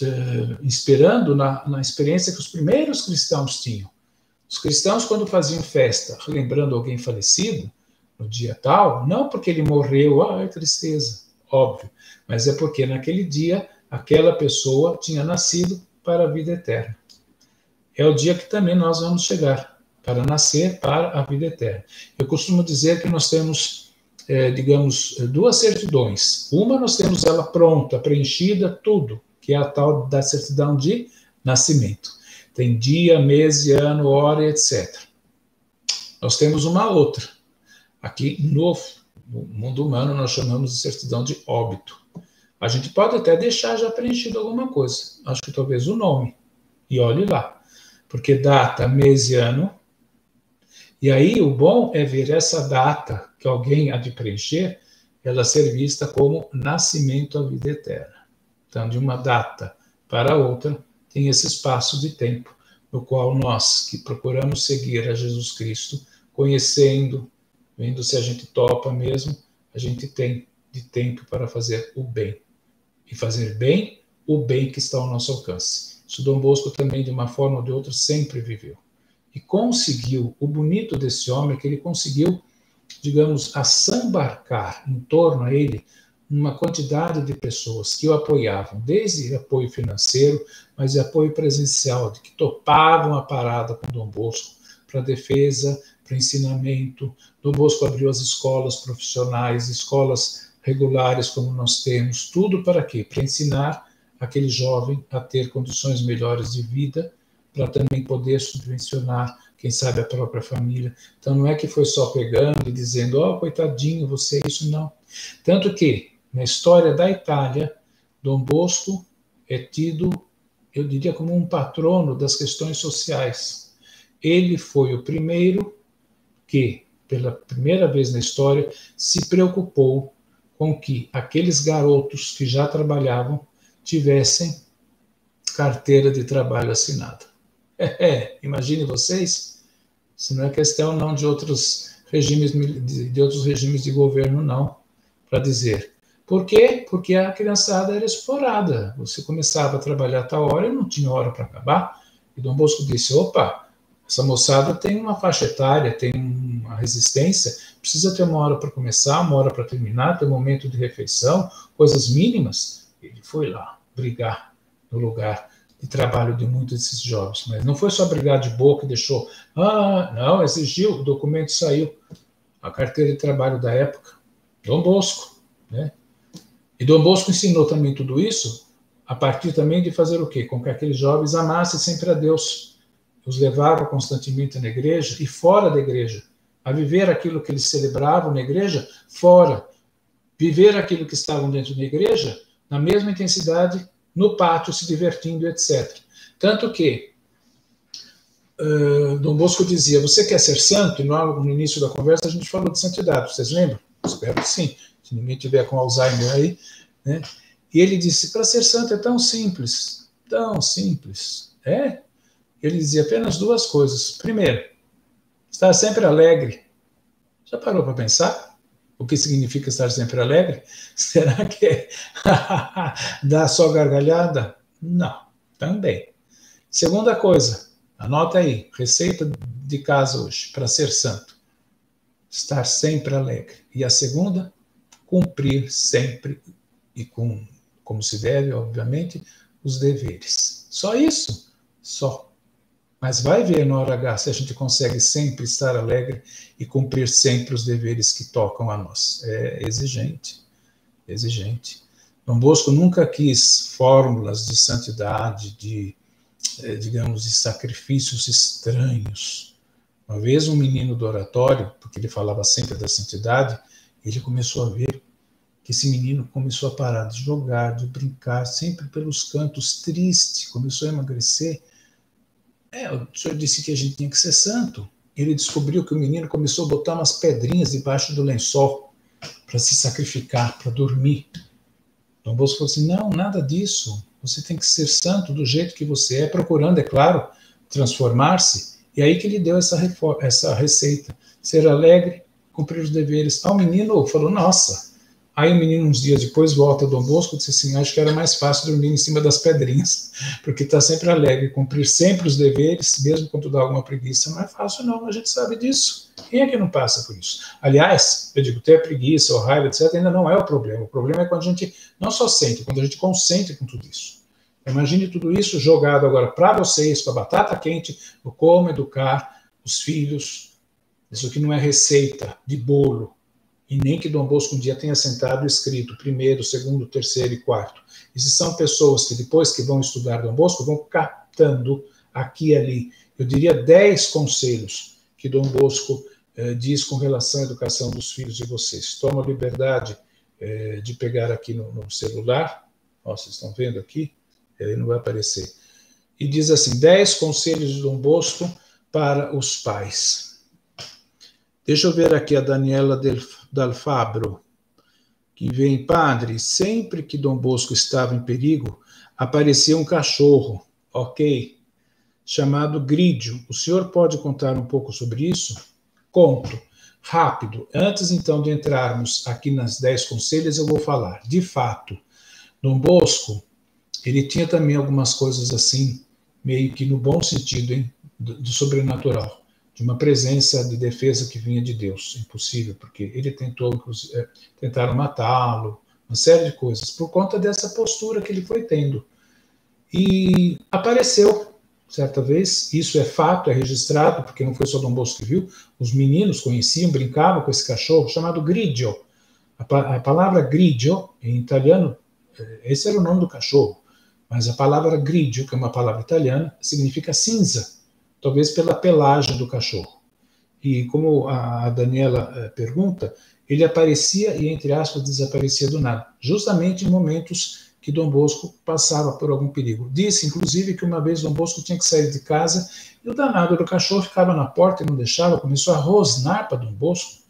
inspirando na experiência que os primeiros cristãos tinham. Os cristãos, quando faziam festa, relembrando alguém falecido, no dia tal, não porque ele morreu, é tristeza, óbvio, mas é porque naquele dia aquela pessoa tinha nascido para a vida eterna. É o dia que também nós vamos chegar, para nascer para a vida eterna. Eu costumo dizer que nós temos, digamos, duas certidões. Uma, nós temos ela pronta, preenchida, tudo, que é a tal da certidão de nascimento. Tem dia, mês, ano, hora, etc. Nós temos uma outra. Aqui no mundo humano nós chamamos de certidão de óbito. A gente pode até deixar já preenchido alguma coisa. Acho que talvez o nome. E olhe lá. Porque data, mês e ano. E aí o bom é ver essa data que alguém há de preencher, ela ser vista como nascimento à vida eterna. Então, de uma data para outra, tem esse espaço de tempo no qual nós, que procuramos seguir a Jesus Cristo, conhecendo, vendo se a gente topa mesmo, a gente tem de tempo para fazer o bem. E fazer bem, o bem que está ao nosso alcance. Isso Dom Bosco também, de uma forma ou de outra, sempre viveu. E conseguiu, o bonito desse homem é que ele conseguiu, digamos, assambarcar em torno a ele uma quantidade de pessoas que o apoiavam, desde apoio financeiro, mas apoio presencial, de que topavam a parada com Dom Bosco para defesa, para ensinamento. Dom Bosco abriu as escolas profissionais, escolas regulares como nós temos, tudo para quê? Para ensinar aquele jovem a ter condições melhores de vida, para também poder subvencionar, quem sabe, a própria família. Então não é que foi só pegando e dizendo, coitadinho, você é isso, não. Tanto que, na história da Itália, Dom Bosco é tido, eu diria, como um patrono das questões sociais. Ele foi o primeiro que, pela primeira vez na história, se preocupou com que aqueles garotos que já trabalhavam tivessem carteira de trabalho assinada. Imagine vocês, se não é questão não de outros regimes de governo, não, para dizer. Por quê? Porque a criançada era explorada. Você começava a trabalhar a tal hora e não tinha hora para acabar. E Dom Bosco disse, opa, essa moçada tem uma faixa etária, tem uma resistência, precisa ter uma hora para começar, uma hora para terminar, ter um momento de refeição, coisas mínimas. Ele foi lá brigar no lugar de trabalho de muitos desses jovens. Mas não foi só brigar de boca e deixou, não, exigiu, o documento saiu, a carteira de trabalho da época, Dom Bosco, né? E Dom Bosco ensinou também tudo isso a partir também de fazer o quê? Com que aqueles jovens amassem sempre a Deus. Os levava constantemente na igreja e fora da igreja, a viver aquilo que eles celebravam na igreja, fora. Viver aquilo que estavam dentro da igreja, na mesma intensidade, no pátio, se divertindo, etc. Tanto que Dom Bosco dizia, você quer ser santo? E no início da conversa a gente falou de santidade, vocês lembram? Espero que sim, se ninguém tiver com Alzheimer aí, né? E ele disse, para ser santo é tão simples, Ele dizia apenas duas coisas. Primeiro, estar sempre alegre. Já parou para pensar o que significa estar sempre alegre? Será que é dar só gargalhada? Não, também. Segunda coisa, anota aí, receita de casa hoje, para ser santo. Estar sempre alegre. E a segunda, cumprir sempre, e como se deve, obviamente, os deveres. Só isso? Só. Mas vai ver na hora H se a gente consegue sempre estar alegre e cumprir sempre os deveres que tocam a nós. É exigente, exigente. Dom Bosco nunca quis fórmulas de santidade, digamos, de sacrifícios estranhos. Uma vez um menino do oratório, porque ele falava sempre da santidade, ele começou a ver que esse menino começou a parar de jogar, de brincar, sempre pelos cantos, triste, começou a emagrecer. O senhor disse que a gente tinha que ser santo. Ele descobriu que o menino começou a botar umas pedrinhas debaixo do lençol para se sacrificar, para dormir. Dom Bosco falou assim, não, nada disso. Você tem que ser santo do jeito que você é, procurando, é claro, transformar-se. E aí que ele deu essa receita. Ser alegre, cumprir os deveres. O menino falou, nossa. Aí o menino, uns dias depois, volta a Dom Bosco e disse assim, acho que era mais fácil dormir em cima das pedrinhas, porque está sempre alegre, cumprir sempre os deveres, mesmo quando dá alguma preguiça. Não é fácil não, a gente sabe disso. Quem é que não passa por isso? Aliás, eu digo, ter preguiça ou raiva, etc., ainda não é o problema. O problema é quando a gente não só sente, quando a gente consente com tudo isso. Imagine tudo isso jogado agora para vocês, com a batata quente, o como educar os filhos. Isso aqui não é receita de bolo. E nem que Dom Bosco um dia tenha sentado e escrito primeiro, segundo, terceiro e quarto. Essas são pessoas que depois que vão estudar Dom Bosco vão captando aqui e ali, eu diria 10 conselhos que Dom Bosco diz com relação à educação dos filhos de vocês. Toma a liberdade de pegar aqui no celular, vocês estão vendo aqui? Ele não vai aparecer. E diz assim, 10 conselhos de Dom Bosco para os pais. Deixa eu ver aqui a Daniela Dalfabro, que vem, padre, sempre que Dom Bosco estava em perigo, aparecia um cachorro, ok, chamado Grídio. O senhor pode contar um pouco sobre isso? Conto, rápido. Antes, então, de entrarmos aqui nas 10 conselhos, eu vou falar. De fato, Dom Bosco, ele tinha também algumas coisas assim, meio que no bom sentido, hein, do sobrenatural. De uma presença de defesa que vinha de Deus. Impossível, porque ele tentaram matá-lo, uma série de coisas, por conta dessa postura que ele foi tendo. E apareceu, certa vez, isso é fato, é registrado, porque não foi só Dom Bosco que viu, os meninos conheciam, brincavam com esse cachorro, chamado Gridio. A palavra Gridio, em italiano, esse era o nome do cachorro, mas a palavra Gridio, que é uma palavra italiana, significa cinza, talvez pela pelagem do cachorro. E como a Daniela pergunta, ele aparecia e, entre aspas, desaparecia do nada, justamente em momentos que Dom Bosco passava por algum perigo. Disse, inclusive, que uma vez Dom Bosco tinha que sair de casa e o danado do cachorro ficava na porta e não deixava, começou a rosnar para Dom Bosco,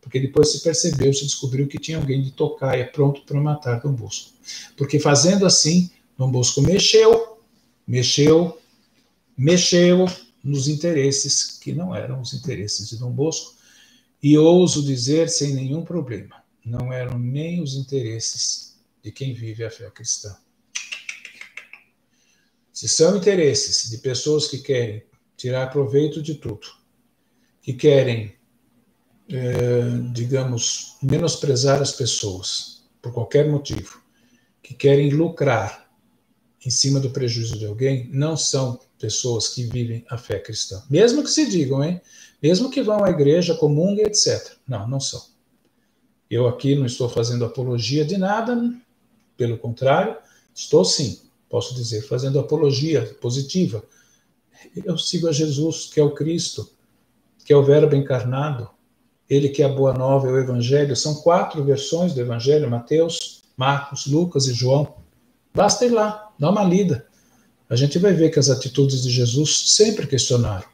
porque depois se percebeu, se descobriu que tinha alguém de tocaia pronto para matar Dom Bosco. Porque fazendo assim, Dom Bosco mexeu nos interesses que não eram os interesses de Dom Bosco, e ouso dizer sem nenhum problema, não eram nem os interesses de quem vive a fé cristã. Se são interesses de pessoas que querem tirar proveito de tudo, que querem, digamos, menosprezar as pessoas por qualquer motivo, que querem lucrar em cima do prejuízo de alguém, não são pessoas que vivem a fé cristã. Mesmo que se digam, hein? Mesmo que vão à igreja, comunguem, etc. Não, não são. Eu aqui não estou fazendo apologia de nada, pelo contrário, estou sim, posso dizer, fazendo apologia positiva. Eu sigo a Jesus, que é o Cristo, que é o Verbo encarnado, ele que é a Boa Nova, é o Evangelho. São 4 versões do Evangelho, Mateus, Marcos, Lucas e João. Basta ir lá, dá uma lida. A gente vai ver que as atitudes de Jesus sempre questionaram.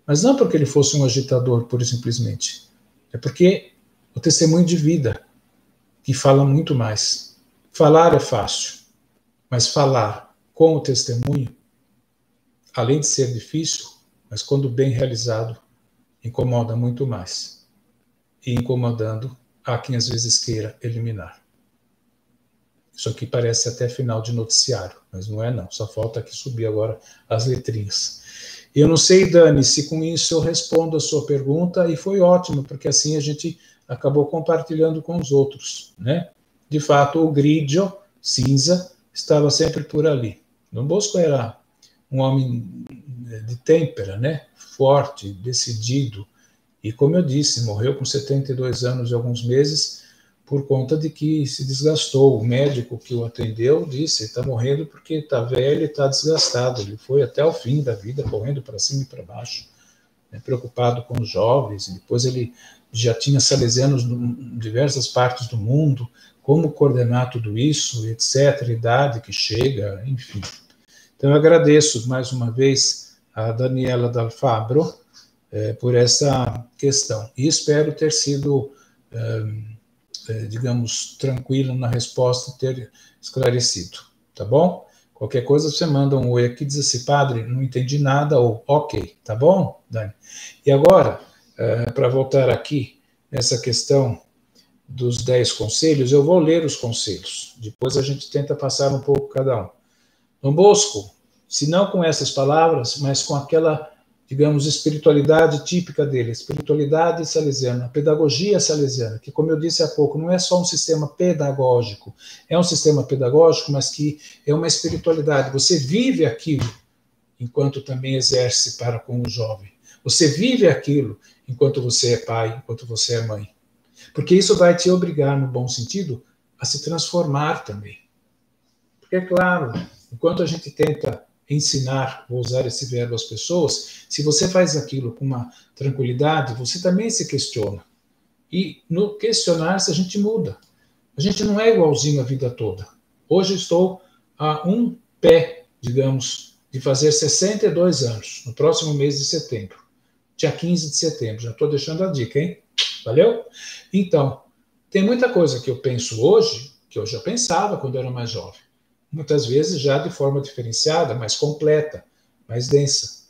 Mas não porque ele fosse um agitador, pura e simplesmente. É porque o testemunho de vida, que fala muito mais. Falar é fácil, mas falar com o testemunho, além de ser difícil, mas quando bem realizado, incomoda muito mais. E incomodando, há quem às vezes queira eliminar. Isso aqui parece até final de noticiário, mas não é não. Só falta aqui subir agora as letrinhas. Eu não sei, Dani, se com isso eu respondo a sua pergunta, e foi ótimo, porque assim a gente acabou compartilhando com os outros, né? De fato, o Grigio, cinza, estava sempre por ali. Dom Bosco era um homem de têmpera, né? Forte, decidido, e como eu disse, morreu com 72 anos e alguns meses, por conta de que se desgastou. O médico que o atendeu disse, está morrendo porque está velho e está desgastado. Ele foi até o fim da vida, correndo para cima e para baixo, né, preocupado com os jovens. E depois ele já tinha salesianos em diversas partes do mundo, como coordenar tudo isso, etc., idade que chega, enfim. Então eu agradeço mais uma vez a Daniela Dalfabro por essa questão. E espero ter sido... digamos, tranquilo na resposta, ter esclarecido, tá bom? Qualquer coisa você manda um oi aqui, diz assim, padre, não entendi nada, ou ok, tá bom, Dani? E agora, para voltar aqui, nessa questão dos 10 conselhos, eu vou ler os conselhos, depois a gente tenta passar um pouco cada um. Dom Bosco, se não com essas palavras, mas com aquela, digamos, espiritualidade típica dele, espiritualidade salesiana, a pedagogia salesiana, que, como eu disse há pouco, não é só um sistema pedagógico, é um sistema pedagógico, mas que é uma espiritualidade. Você vive aquilo enquanto também exerce para com o jovem. Você vive aquilo enquanto você é pai, enquanto você é mãe. Porque isso vai te obrigar, no bom sentido, a se transformar também. Porque, é claro, enquanto a gente tenta ensinar, vou usar esse verbo às pessoas, se você faz aquilo com uma tranquilidade, você também se questiona. E no questionar-se a gente muda. A gente não é igualzinho a vida toda. Hoje estou a um pé, digamos, de fazer 62 anos, no próximo mês de setembro. Dia 15 de setembro, já estou deixando a dica, hein? Valeu? Então, tem muita coisa que eu penso hoje, que eu já pensava quando eu era mais jovem. Muitas vezes já de forma diferenciada, mais completa, mais densa,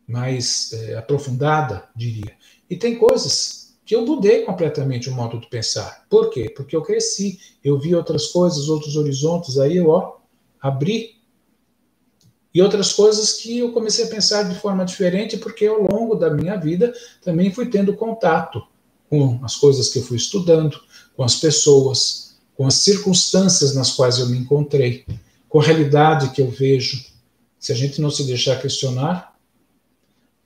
mais aprofundada, diria. E tem coisas que eu mudei completamente o modo de pensar. Por quê? Porque eu cresci, eu vi outras coisas, outros horizontes, aí eu abri. E outras coisas que eu comecei a pensar de forma diferente, porque ao longo da minha vida também fui tendo contato com as coisas que eu fui estudando, com as pessoas, com as circunstâncias nas quais eu me encontrei, com a realidade que eu vejo. Se a gente não se deixar questionar,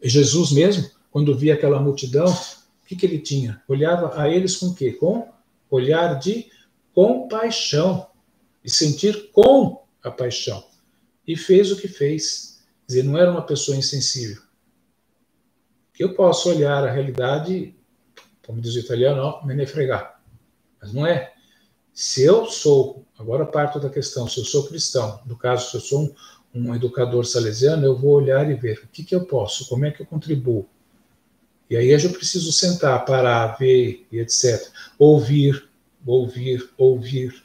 Jesus mesmo, quando via aquela multidão, o que ele tinha? Olhava a eles com o quê? Com olhar de compaixão, e sentir com a paixão. E fez o que fez. Quer dizer, não era uma pessoa insensível. Eu posso olhar a realidade, como diz o italiano, me ne fregar. Mas não é. Se eu sou, agora parto da questão, se eu sou cristão, no caso, se eu sou um educador salesiano, eu vou olhar e ver o que eu posso, como é que eu contribuo. E aí eu preciso sentar, parar, ver e etc. Ouvir, ouvir, ouvir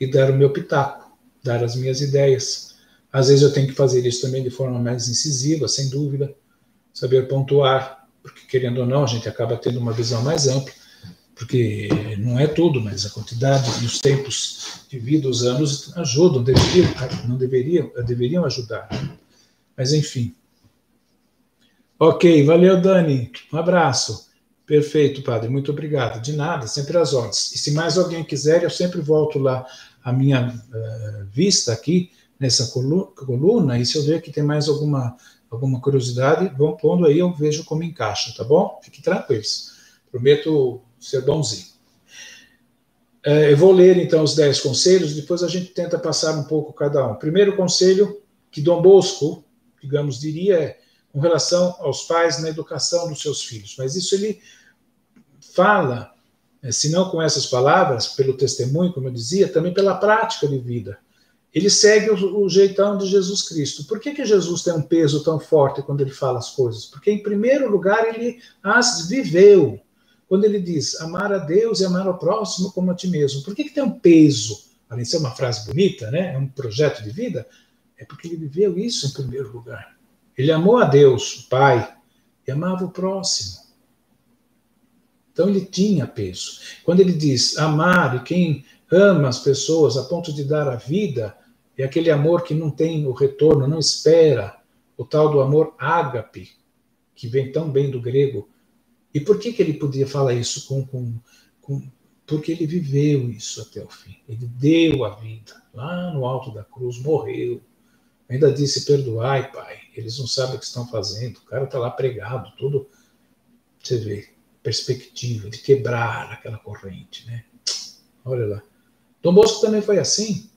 e dar o meu pitaco, dar as minhas ideias. Às vezes eu tenho que fazer isso também de forma mais incisiva, sem dúvida, saber pontuar, porque querendo ou não, a gente acaba tendo uma visão mais ampla, porque não é tudo, mas a quantidade e os tempos de vida, os anos ajudam, deveriam ajudar. Mas enfim. Ok, valeu, Dani. Um abraço. Perfeito, padre. Muito obrigado. De nada, sempre às ordens. E se mais alguém quiser, eu sempre volto lá a minha vista aqui, nessa coluna, e se eu ver que tem mais alguma curiosidade, vão pondo aí, eu vejo como encaixa, tá bom? Fiquem tranquilos. Prometo ser bonzinho. Eu vou ler, então, os 10 conselhos, depois a gente tenta passar um pouco cada um. Primeiro conselho que Dom Bosco, digamos, diria é com relação aos pais na educação dos seus filhos. Mas isso ele fala, se não com essas palavras, pelo testemunho, como eu dizia, também pela prática de vida. Ele segue o jeitão de Jesus Cristo. Por que Jesus tem um peso tão forte quando ele fala as coisas? Porque, em primeiro lugar, ele as viveu. Quando ele diz amar a Deus e amar ao próximo como a ti mesmo. Por que tem um peso? Além de ser uma frase bonita, né? É um projeto de vida. É porque ele viveu isso em primeiro lugar. Ele amou a Deus, o Pai, e amava o próximo. Então ele tinha peso. Quando ele diz amar, e quem ama as pessoas a ponto de dar a vida, é aquele amor que não tem o retorno, não espera, o tal do amor ágape, que vem tão bem do grego. E por que ele podia falar isso? Porque ele viveu isso até o fim. Ele deu a vida, lá no alto da cruz, morreu. Ainda disse, perdoai, Pai, eles não sabem o que estão fazendo. O cara está lá pregado, tudo, você vê, perspectiva de quebrar aquela corrente, né? Olha lá. Dom Bosco também foi assim.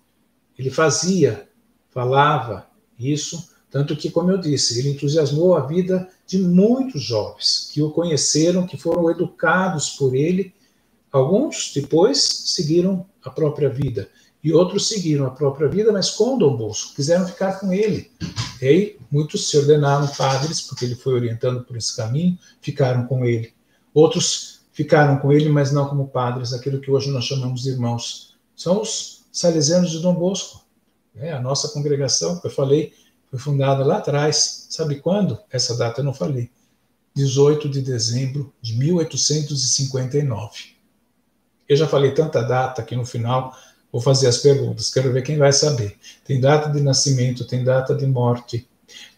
Ele fazia, falava isso, tanto que, como eu disse, ele entusiasmou a vida de muitos jovens que o conheceram, que foram educados por ele. Alguns, depois, seguiram a própria vida. E outros seguiram a própria vida, mas com Dom Bosco, quiseram ficar com ele. E aí, muitos se ordenaram padres, porque ele foi orientando por esse caminho, ficaram com ele. Outros ficaram com ele, mas não como padres, aquilo que hoje nós chamamos de irmãos. São os salesianos de Dom Bosco. A nossa congregação, que eu falei, foi fundada lá atrás. Sabe quando? Essa data eu não falei. 18 de dezembro de 1859. Eu já falei tanta data que no final vou fazer as perguntas. Quero ver quem vai saber. Tem data de nascimento, tem data de morte,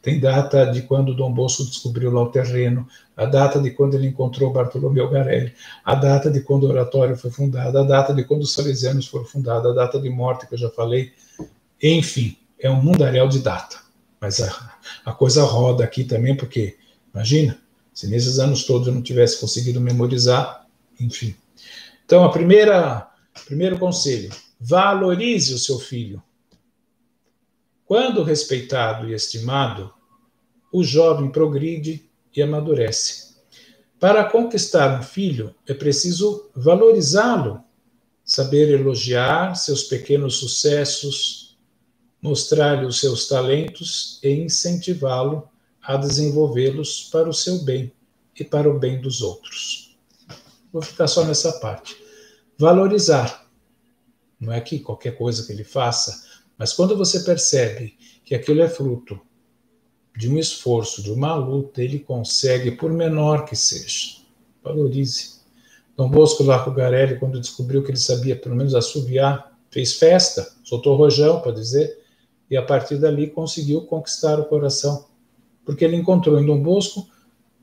tem data de quando Dom Bosco descobriu lá o terreno, a data de quando ele encontrou Bartolomeu Garelli, a data de quando o oratório foi fundado, a data de quando os salesianos foram fundados, a data de morte que eu já falei. Enfim, é um mundaréu de data. Mas a coisa roda aqui também, porque, imagina, se nesses anos todos eu não tivesse conseguido memorizar, enfim. Então, primeiro conselho, valorize o seu filho. Quando respeitado e estimado, o jovem progride e amadurece. Para conquistar um filho, é preciso valorizá-lo, saber elogiar seus pequenos sucessos, mostrar-lhe os seus talentos e incentivá-lo a desenvolvê-los para o seu bem e para o bem dos outros. Vou ficar só nessa parte. Valorizar. Não é que qualquer coisa que ele faça, mas quando você percebe que aquilo é fruto de um esforço, de uma luta, ele consegue, por menor que seja. Valorize. Dom Bosco lá com o Garelli, quando descobriu que ele sabia pelo menos assoviar, fez festa, soltou rojão, para dizer, e a partir dali conseguiu conquistar o coração. Porque ele encontrou em Dom Bosco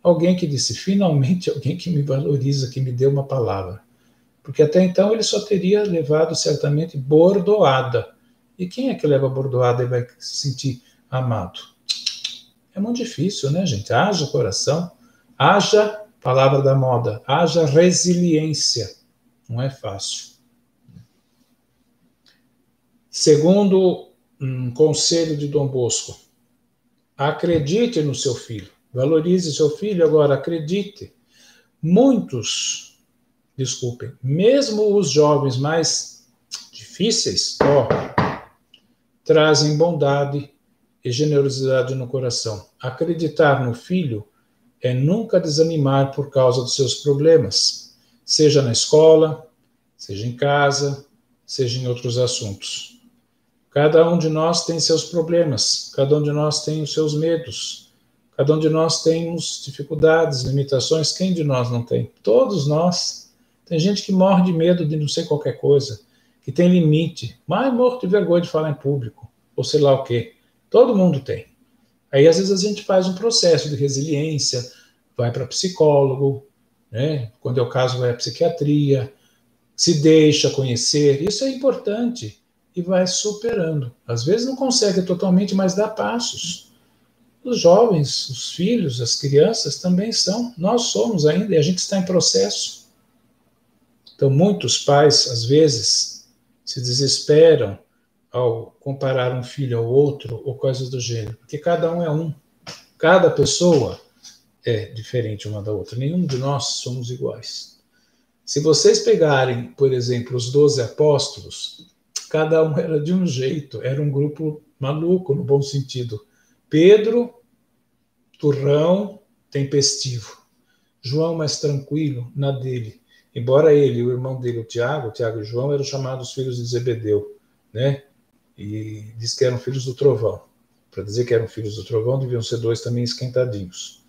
alguém que disse, finalmente alguém que me valoriza, que me deu uma palavra. Porque até então ele só teria levado certamente bordoada. E quem é que leva bordoada e vai se sentir amado? É muito difícil, né, gente? Haja coração, haja, palavra da moda, haja resiliência. Não é fácil. Segundo conselho de Dom Bosco, acredite no seu filho. Valorize seu filho, agora acredite. Desculpem, mesmo os jovens mais difíceis, trazem bondade e generosidade no coração. Acreditar no filho é nunca desanimar por causa dos seus problemas, seja na escola, seja em casa, seja em outros assuntos. Cada um de nós tem seus problemas, cada um de nós tem os seus medos, cada um de nós temos dificuldades, limitações. Quem de nós não tem? Todos nós. Tem gente que morre de medo de não sei qualquer coisa, que tem limite, mas morre de vergonha de falar em público, ou sei lá o quê. Todo mundo tem. Aí, às vezes, a gente faz um processo de resiliência, vai para psicólogo, né? Quando é o caso, vai à psiquiatria, se deixa conhecer. Isso é importante e vai superando. Às vezes não consegue totalmente, mas dá passos. Os jovens, os filhos, as crianças também são. Nós somos ainda e a gente está em processo. Então, muitos pais, às vezes, se desesperam ao comparar um filho ao outro ou coisas do gênero, porque cada um é um. Cada pessoa é diferente uma da outra. Nenhum de nós somos iguais. Se vocês pegarem, por exemplo, os 12 apóstolos, cada um era de um jeito, era um grupo maluco, no bom sentido. Pedro, turrão, tempestivo. João, mais tranquilo, na dele. Embora ele e o irmão dele, o Tiago e João, eram chamados filhos de Zebedeu, né? E diz que eram filhos do trovão. Para dizer que eram filhos do trovão, deviam ser dois também esquentadinhos.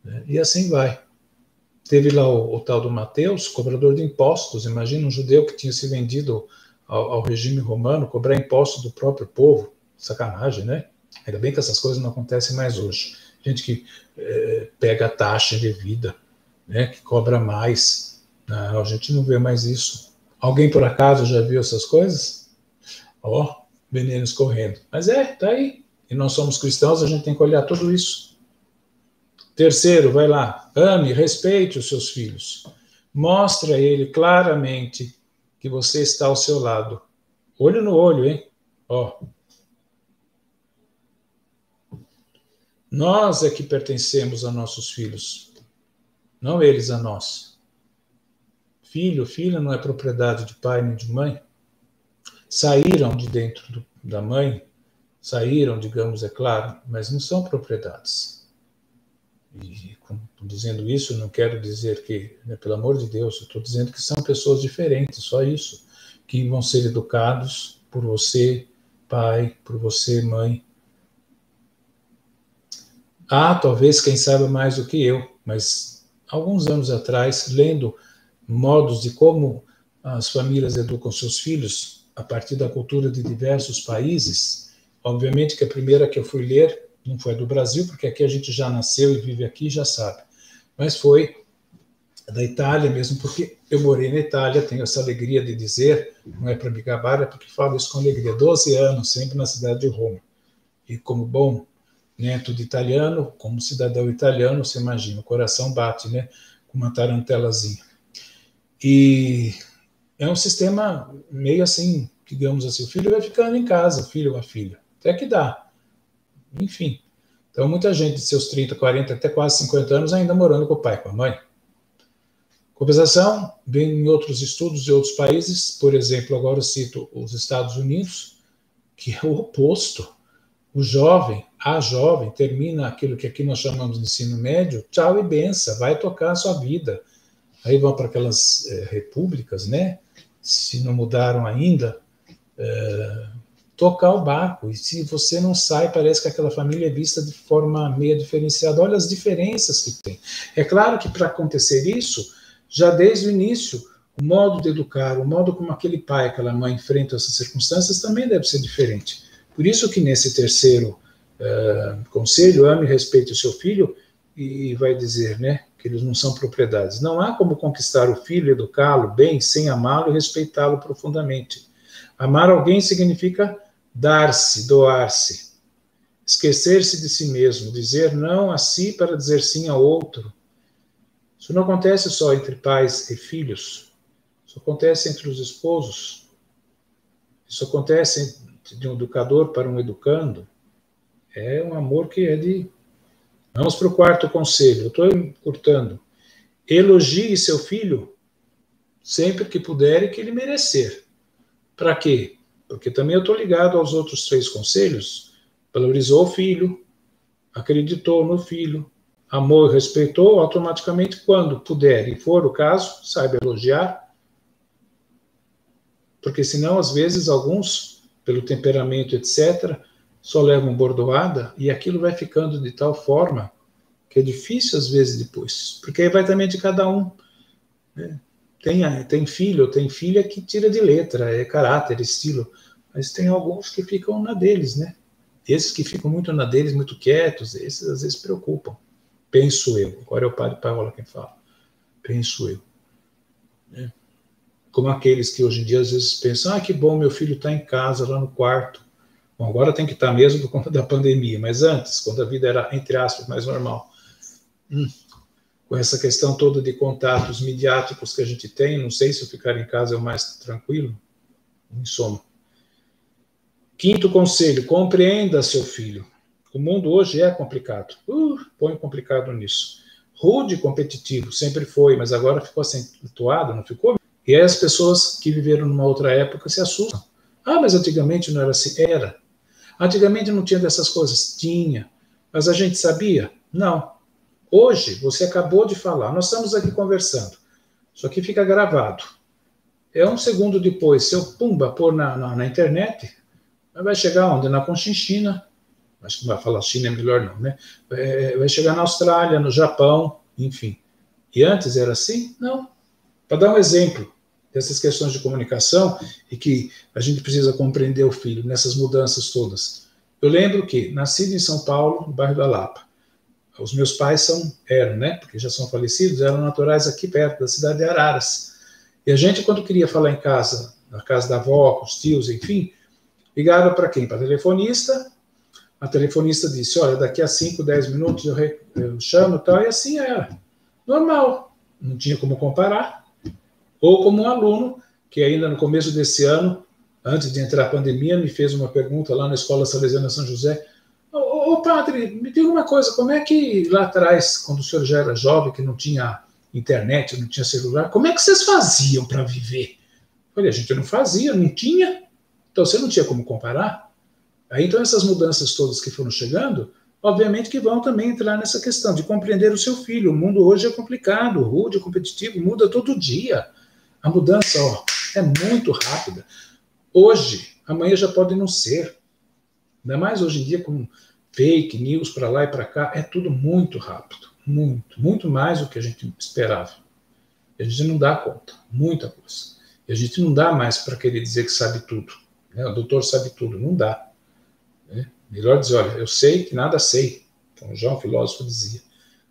Né? E assim vai. Teve lá o tal do Mateus, cobrador de impostos. Imagina um judeu que tinha se vendido ao regime romano, cobrar impostos do próprio povo. Sacanagem, né? Ainda bem que essas coisas não acontecem mais hoje. Gente que pega a taxa indevida, né? Que cobra mais. Não, a gente não vê mais isso. Alguém, por acaso, já viu essas coisas? Ó, venenos correndo. Mas tá aí. E nós somos cristãos, a gente tem que olhar tudo isso. Terceiro, vai lá. Ame, respeite os seus filhos. Mostre a ele claramente que você está ao seu lado. Olho no olho, hein? Ó. Nós é que pertencemos a nossos filhos, não eles a nós. Filho, filha não é propriedade de pai nem de mãe. Saíram de dentro da mãe, saíram, digamos, é claro, mas não são propriedades. E dizendo isso, eu não quero dizer que, né, pelo amor de Deus, eu estou dizendo que são pessoas diferentes, só isso, que vão ser educados por você, pai, por você, mãe. Talvez quem saiba mais do que eu, mas alguns anos atrás, lendo modos de como as famílias educam seus filhos a partir da cultura de diversos países, obviamente que a primeira que eu fui ler não foi do Brasil, porque aqui a gente já nasceu e vive aqui, já sabe, mas foi da Itália mesmo, porque eu morei na Itália, tenho essa alegria de dizer, não é para me gabar, é porque falo isso com alegria, 12 anos, sempre na cidade de Roma, e como bom neto de italiano, como cidadão italiano, você imagina, o coração bate, né, com uma tarantelazinha. E é um sistema meio assim, digamos assim, o filho vai ficando em casa, o filho ou a filha, até que dá. Enfim, então muita gente de seus 30, 40, até quase 50 anos ainda morando com o pai, com a mãe. Compensação, vem em outros estudos de outros países, por exemplo, agora eu cito os Estados Unidos, que é o oposto. O jovem, a jovem, termina aquilo que aqui nós chamamos de ensino médio, tchau e benção, vai tocar a sua vida. Aí vão para aquelas repúblicas, né? Se não mudaram ainda, tocar o barco. E se você não sai, parece que aquela família é vista de forma meio diferenciada. Olha as diferenças que tem. É claro que para acontecer isso, já desde o início, o modo de educar, o modo como aquele pai, aquela mãe enfrentam essas circunstâncias também deve ser diferente. Por isso que nesse terceiro conselho, ame e respeite o seu filho, e vai dizer, né, que eles não são propriedades. Não há como conquistar o filho, educá-lo bem, sem amá-lo e respeitá-lo profundamente. Amar alguém significa dar-se, doar-se, esquecer-se de si mesmo, dizer não a si para dizer sim ao outro. Isso não acontece só entre pais e filhos, isso acontece entre os esposos, isso acontece de um educador para um educando. É um amor que é de... Vamos para o quarto conselho, eu estou encurtando. Elogie seu filho sempre que puder e que ele merecer. Para quê? Porque também eu estou ligado aos outros 3 conselhos. Valorizou o filho, acreditou no filho, amou e respeitou, automaticamente, quando puder e for o caso, saiba elogiar, porque senão, às vezes, alguns, pelo temperamento, etc., só levam bordoada e aquilo vai ficando de tal forma que é difícil, às vezes, depois, porque aí vai também de cada um, né? Tem filho ou tem filha que tira de letra, é caráter, estilo, mas tem alguns que ficam na deles, né? Esses que ficam muito na deles, muito quietos, esses às vezes preocupam. Penso eu. Agora é o padre Paola quem fala. Penso eu. Né? Como aqueles que hoje em dia às vezes pensam, que bom, meu filho está em casa, lá no quarto. Bom, agora tem que estar mesmo por conta da pandemia, mas antes, quando a vida era, entre aspas, mais normal. Com essa questão toda de contatos midiáticos que a gente tem, não sei se eu ficar em casa é o mais tranquilo, em soma. Quinto conselho, compreenda seu filho. O mundo hoje é complicado. Põe complicado nisso. Rude e competitivo, sempre foi, mas agora ficou acentuado, não ficou? E aí as pessoas que viveram numa outra época se assustam. Mas antigamente não era assim. Era. Antigamente não tinha dessas coisas. Tinha. Mas a gente sabia? Não. Hoje, você acabou de falar, nós estamos aqui conversando. Isso aqui fica gravado. É um segundo depois, se eu pôr na internet, vai chegar onde? Na Conchinchina. Acho que não vai falar China, é melhor não, né? Vai chegar na Austrália, no Japão, enfim. E antes era assim? Não. Para dar um exemplo dessas questões de comunicação e que a gente precisa compreender o filho nessas mudanças todas. Eu lembro que, nascido em São Paulo, no bairro da Lapa, os meus pais eram, né? Porque já são falecidos, eram naturais aqui perto da cidade de Araras. E a gente, quando queria falar em casa, na casa da avó, com os tios, enfim, ligava para quem? Para a telefonista. A telefonista disse, olha, daqui a 5, 10 minutos eu chamo e tal, e assim era. Normal, não tinha como comparar. Ou como um aluno, que ainda no começo desse ano, antes de entrar a pandemia, me fez uma pergunta lá na Escola Salesiana São José. Ô padre, me diga uma coisa, como é que lá atrás, quando o senhor já era jovem, que não tinha internet, não tinha celular, como é que vocês faziam para viver? Eu falei, a gente não fazia, não tinha, então você não tinha como comparar. Aí, então, essas mudanças todas que foram chegando, obviamente que vão também entrar nessa questão de compreender o seu filho. O mundo hoje é complicado, rude, competitivo, muda todo dia. A mudança, é muito rápida. Hoje, amanhã já pode não ser. Ainda mais hoje em dia com fake news para lá e para cá, é tudo muito rápido. Muito, muito mais do que a gente esperava. E a gente não dá conta, muita coisa. E a gente não dá mais para querer dizer que sabe tudo. Né? O doutor sabe tudo, não dá. Melhor dizer, olha, eu sei que nada sei, como já um filósofo dizia.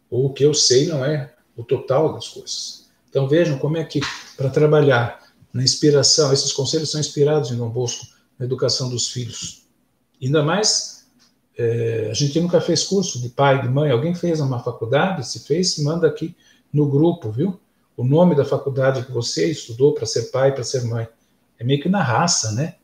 Ou o que eu sei não é o total das coisas. Então vejam como é que, para trabalhar na inspiração, esses conselhos são inspirados em Dom Bosco, na educação dos filhos. Ainda mais, a gente nunca fez curso de pai, de mãe, alguém fez uma faculdade, se fez, manda aqui no grupo, viu? O nome da faculdade que você estudou para ser pai, para ser mãe. É meio que na raça, né?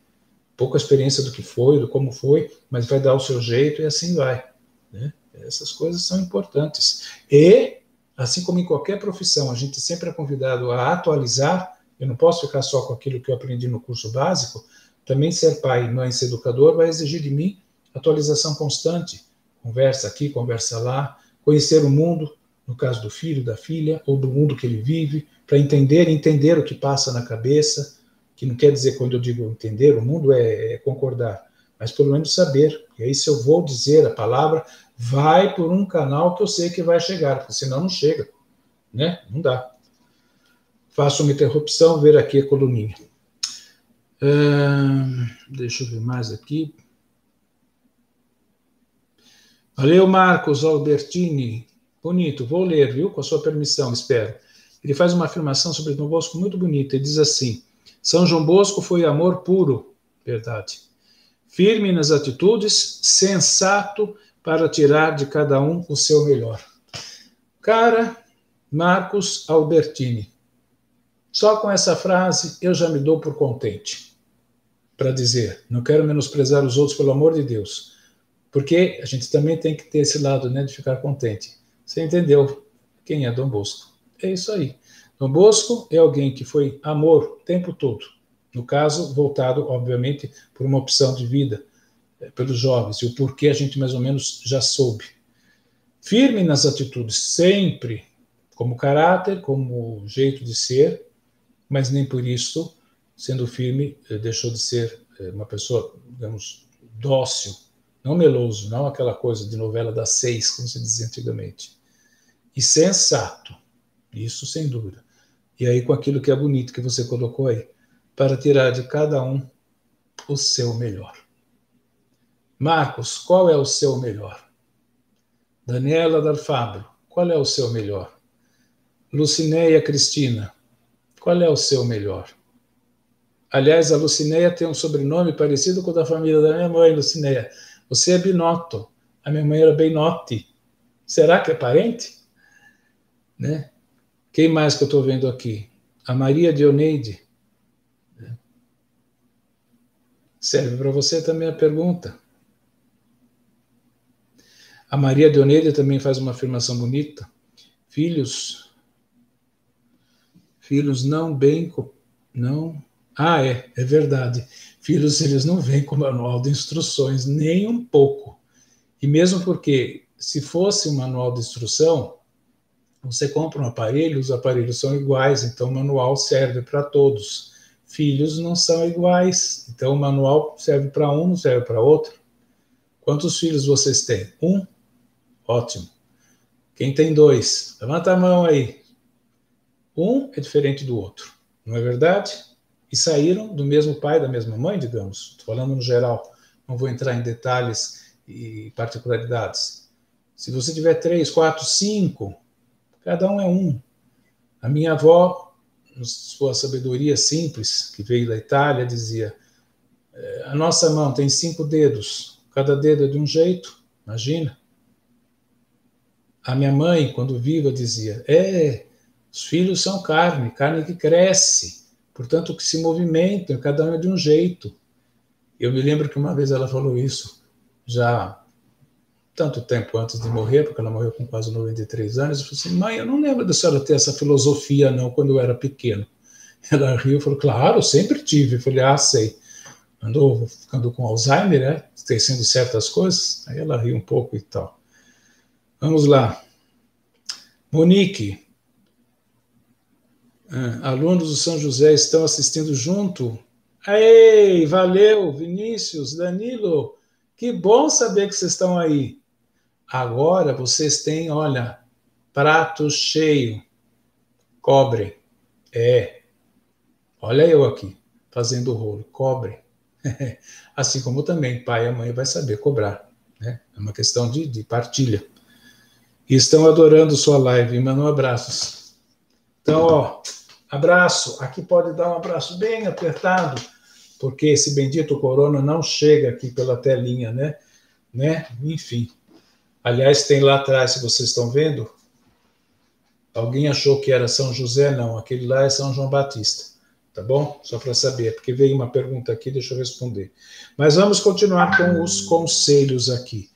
Pouca experiência do que foi, do como foi, mas vai dar o seu jeito e assim vai. Né? Essas coisas são importantes. E, assim como em qualquer profissão, a gente sempre é convidado a atualizar, eu não posso ficar só com aquilo que eu aprendi no curso básico, também ser pai, mãe, ser educador, vai exigir de mim atualização constante. Conversa aqui, conversa lá, conhecer o mundo, no caso do filho, da filha, ou do mundo que ele vive, para entender o que passa na cabeça, que não quer dizer, quando eu digo entender o mundo, é concordar, mas pelo menos saber. E aí, se eu vou dizer a palavra, vai por um canal que eu sei que vai chegar, porque senão não chega. Né? Não dá. Faço uma interrupção, ver aqui a coluninha. Deixa eu ver mais aqui. Valeu, Marcos Albertini. Bonito, vou ler, viu? Com a sua permissão, espero. Ele faz uma afirmação sobre Dom Bosco muito bonita. Ele diz assim: São João Bosco foi amor puro, verdade. Firme nas atitudes, sensato para tirar de cada um o seu melhor. Cara, Marcos Albertini, só com essa frase eu já me dou por contente. Para dizer, não quero menosprezar os outros, pelo amor de Deus. Porque a gente também tem que ter esse lado, né, de ficar contente. Você entendeu quem é Dom Bosco? É isso aí. Dom Bosco é alguém que foi amor o tempo todo. No caso, voltado, obviamente, por uma opção de vida pelos jovens. E o porquê a gente mais ou menos já soube. Firme nas atitudes, sempre, como caráter, como jeito de ser, mas nem por isso, sendo firme, deixou de ser uma pessoa, digamos, dócil, não meloso, não aquela coisa de novela das 6, como se dizia antigamente. E sensato, isso sem dúvida. E aí com aquilo que é bonito que você colocou aí, para tirar de cada um o seu melhor. Marcos, qual é o seu melhor? Daniela Dalfabro, qual é o seu melhor? Lucinéia Cristina, qual é o seu melhor? Aliás, a Lucinéia tem um sobrenome parecido com o da família da minha mãe, Lucinéia. Você é Binotto. A minha mãe era Benotti. Será que é parente? Né? Quem mais que eu estou vendo aqui? A Maria Dioneide. Serve para você também a pergunta. A Maria Dioneide também faz uma afirmação bonita. Filhos não bem... Não... Ah, é verdade. Filhos, eles não vêm com manual de instruções, nem um pouco. E mesmo porque, se fosse um manual de instrução, você compra um aparelho, os aparelhos são iguais, então o manual serve para todos. Filhos não são iguais, então o manual serve para um, não serve para outro. Quantos filhos vocês têm? Um? Ótimo. Quem tem dois? Levanta a mão aí. Um é diferente do outro, não é verdade? E saíram do mesmo pai, da mesma mãe, digamos. Estou falando no geral, não vou entrar em detalhes e particularidades. Se você tiver 3, 4, 5, cada um é um. A minha avó, sua sabedoria simples, que veio da Itália, dizia: a nossa mão tem 5 dedos, cada dedo é de um jeito, imagina. A minha mãe, quando viva, dizia: os filhos são carne, carne que cresce, portanto que se movimentam, cada um é de um jeito. Eu me lembro que uma vez ela falou isso, já tanto tempo antes de morrer, porque ela morreu com quase 93 anos, eu falei assim: mãe, eu não lembro da senhora ter essa filosofia, não, quando eu era pequeno. Ela riu e falou: claro, sempre tive. Eu falei: sei. Andou ficando com Alzheimer, né? Esquecendo certas coisas. Aí ela riu um pouco e tal. Vamos lá. Monique. Alunos do São José estão assistindo junto. Ei, valeu, Vinícius, Danilo. Que bom saber que vocês estão aí. Agora vocês têm, olha, prato cheio. Cobrem. Olha eu aqui, fazendo o rolo. Cobrem. Assim como também pai e a mãe vai saber cobrar. Né? É uma questão de partilha. E estão adorando sua live. Mandam abraços. Então, abraço. Aqui pode dar um abraço bem apertado, porque esse bendito corona não chega aqui pela telinha, né? Enfim. Aliás, tem lá atrás, se vocês estão vendo, alguém achou que era São José? Não, aquele lá é São João Batista. Tá bom? Só para saber, porque veio uma pergunta aqui, deixa eu responder. Mas vamos continuar com os conselhos aqui.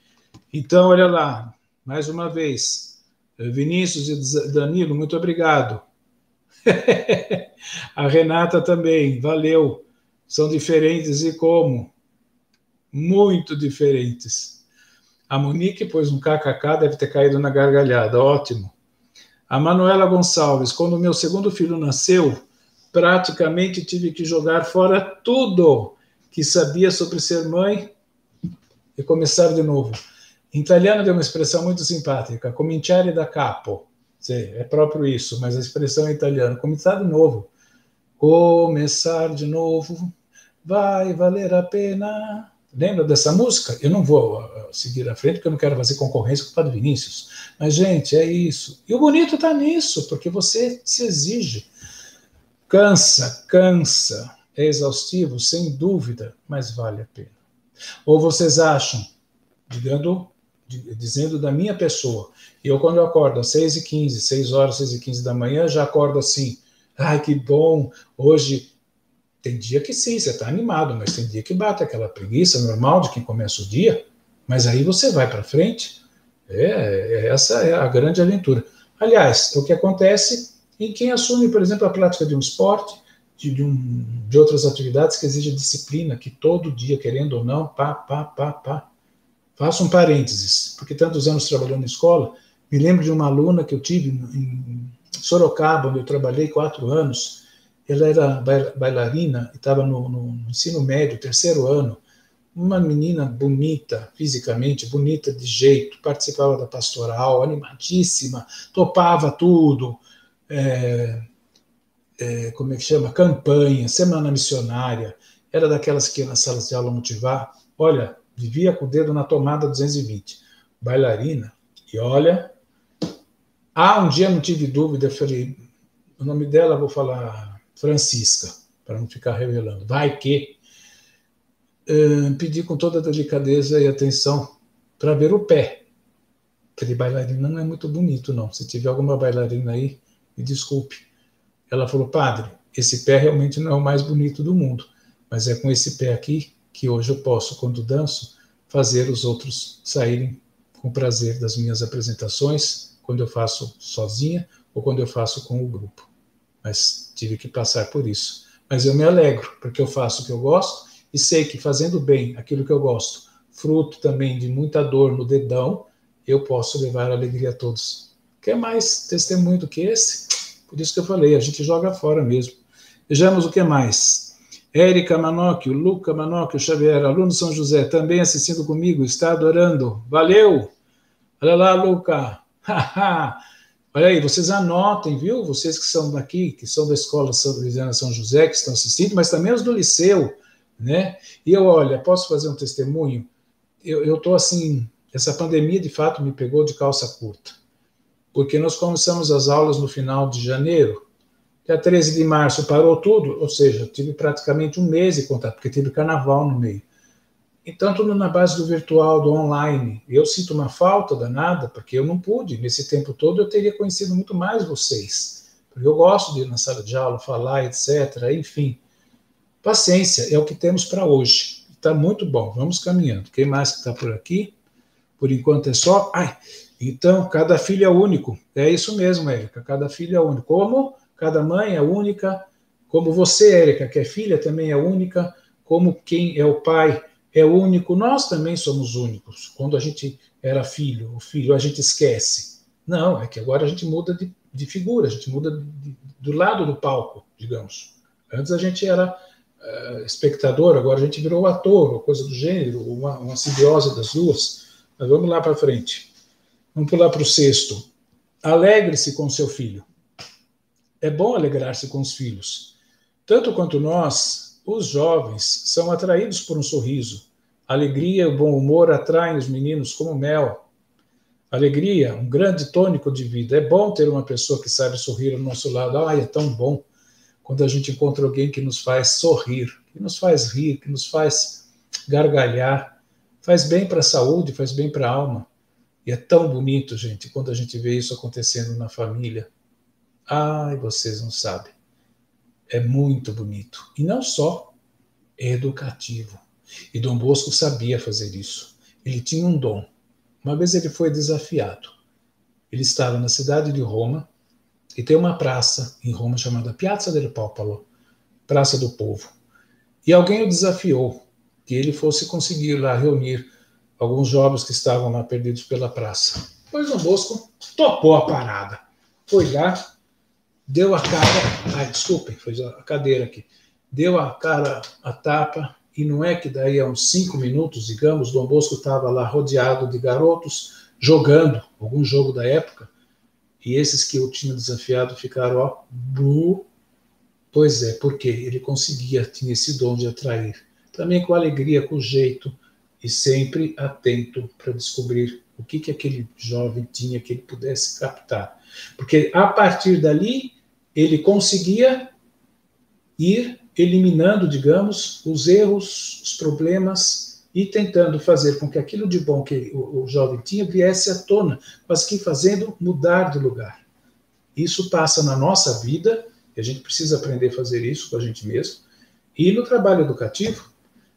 Então, olha lá, mais uma vez, Vinícius e Danilo, muito obrigado. A Renata também, valeu. São diferentes e como? Muito diferentes. A Monique pôs um kkk, deve ter caído na gargalhada, ótimo. A Manuela Gonçalves, quando meu segundo filho nasceu, praticamente tive que jogar fora tudo que sabia sobre ser mãe e começar de novo. Em italiano tem uma expressão muito simpática, cominciare da capo. É próprio isso, mas a expressão é italiana, começar de novo. Começar de novo, vai valer a pena. Lembra dessa música? Eu não vou seguir à frente, porque eu não quero fazer concorrência com o Padre Vinícius. Mas, gente, é isso. E o bonito está nisso, porque você se exige. Cansa, é exaustivo, sem dúvida, mas vale a pena. Ou vocês acham, dizendo da minha pessoa, eu quando eu acordo às 6h15, 6 horas, 6h15 da manhã, já acordo assim, ai, que bom, hoje... Tem dia que sim, você está animado, mas tem dia que bate aquela preguiça normal de quem começa o dia, mas aí você vai para frente. Essa é a grande aventura. Aliás, é o que acontece em quem assume, por exemplo, a prática de um esporte, de outras atividades que exigem disciplina, que todo dia, querendo ou não, Faço um parênteses, porque tantos anos trabalhando em escola, me lembro de uma aluna que eu tive em Sorocaba, onde eu trabalhei 4 anos. Ela era bailarina e estava no ensino médio, 3º ano. Uma menina bonita, fisicamente, bonita de jeito, participava da pastoral, animadíssima, topava tudo. Como é que chama? Campanha, semana missionária. Era daquelas que ia nas salas de aula motivar. Olha, vivia com o dedo na tomada 220. Bailarina. E olha, um dia não tive dúvida, eu falei, o nome dela vou falar Francisca, para não ficar revelando. Vai que pedi com toda a delicadeza e atenção para ver o pé. Aquele bailarina não é muito bonito, não. Se tiver alguma bailarina aí, me desculpe. Ela falou, padre, esse pé realmente não é o mais bonito do mundo, mas é com esse pé aqui que hoje eu posso, quando danço, fazer os outros saírem com prazer das minhas apresentações, quando eu faço sozinha ou quando eu faço com o grupo. Mas tive que passar por isso. Mas eu me alegro, porque eu faço o que eu gosto e sei que fazendo bem aquilo que eu gosto, fruto também de muita dor no dedão, eu posso levar alegria a todos. Quer mais testemunho do que esse? Por isso que eu falei, a gente joga fora mesmo. Vejamos o que mais. Érica Manocchio, Luca Manocchio Xavier, aluno de São José, também assistindo comigo, está adorando. Valeu! Olha lá, Luca. Olha aí, vocês anotem, viu? Vocês que são daqui, que são da Escola Santa Luisiana São José, que estão assistindo, mas também os do liceu, né? E eu, olha, posso fazer um testemunho? Eu estou assim, essa pandemia de fato me pegou de calça curta, porque nós começamos as aulas no final de janeiro, dia 13 de março parou tudo, ou seja, tive praticamente um mês de contato, porque teve carnaval no meio. Então, tudo na base do virtual, do online. Eu sinto uma falta danada, porque eu não pude. Nesse tempo todo, eu teria conhecido muito mais vocês. Porque eu gosto de ir na sala de aula, falar, etc. Enfim, paciência, é o que temos para hoje. Está muito bom, vamos caminhando. Quem mais que está por aqui? Por enquanto é só... Então, cada filho é único. É isso mesmo, Érica, cada filho é único. Como cada mãe é única, como você, Érica, que é filha, também é única, como quem é o pai é único, nós também somos únicos. Quando a gente era filho, o filho, a gente esquece. Não, é que agora a gente muda de figura, a gente muda do lado do palco, digamos. Antes a gente era espectador, agora a gente virou ator, ou coisa do gênero, uma simbiose das duas. Mas vamos lá para frente. Vamos pular para o 6º. Alegre-se com seu filho. É bom alegrar-se com os filhos. Tanto quanto nós, os jovens, são atraídos por um sorriso. A alegria e o bom humor atraem os meninos como mel. Alegria, um grande tônico de vida. É bom ter uma pessoa que sabe sorrir ao nosso lado. É tão bom quando a gente encontra alguém que nos faz sorrir, que nos faz rir, que nos faz gargalhar. Faz bem para a saúde, faz bem para a alma. E é tão bonito, gente, quando a gente vê isso acontecendo na família. Vocês não sabem. É muito bonito. E não só, é educativo. E Dom Bosco sabia fazer isso. Ele tinha um dom. Uma vez ele foi desafiado. Ele estava na cidade de Roma e tem uma praça em Roma chamada Piazza del Popolo, Praça do Povo. E alguém o desafiou que ele fosse conseguir lá reunir alguns jovens que estavam lá perdidos pela praça. Pois Dom Bosco topou a parada. Foi lá, deu a cara... desculpem, foi a cadeira aqui. Deu a cara, a tapa, e não é que daí a uns 5 minutos, digamos, Dom Bosco estava lá rodeado de garotos, jogando algum jogo da época, e esses que eu tinha desafiado ficaram, Pois é, porque ele tinha esse dom de atrair. Também com alegria, com jeito, e sempre atento para descobrir o que aquele jovem tinha que ele pudesse captar. Porque a partir dali, ele conseguia ir eliminando, digamos, os erros, os problemas e tentando fazer com que aquilo de bom que o jovem tinha viesse à tona, mas que fazendo mudar de lugar. Isso passa na nossa vida, e a gente precisa aprender a fazer isso com a gente mesmo, e no trabalho educativo.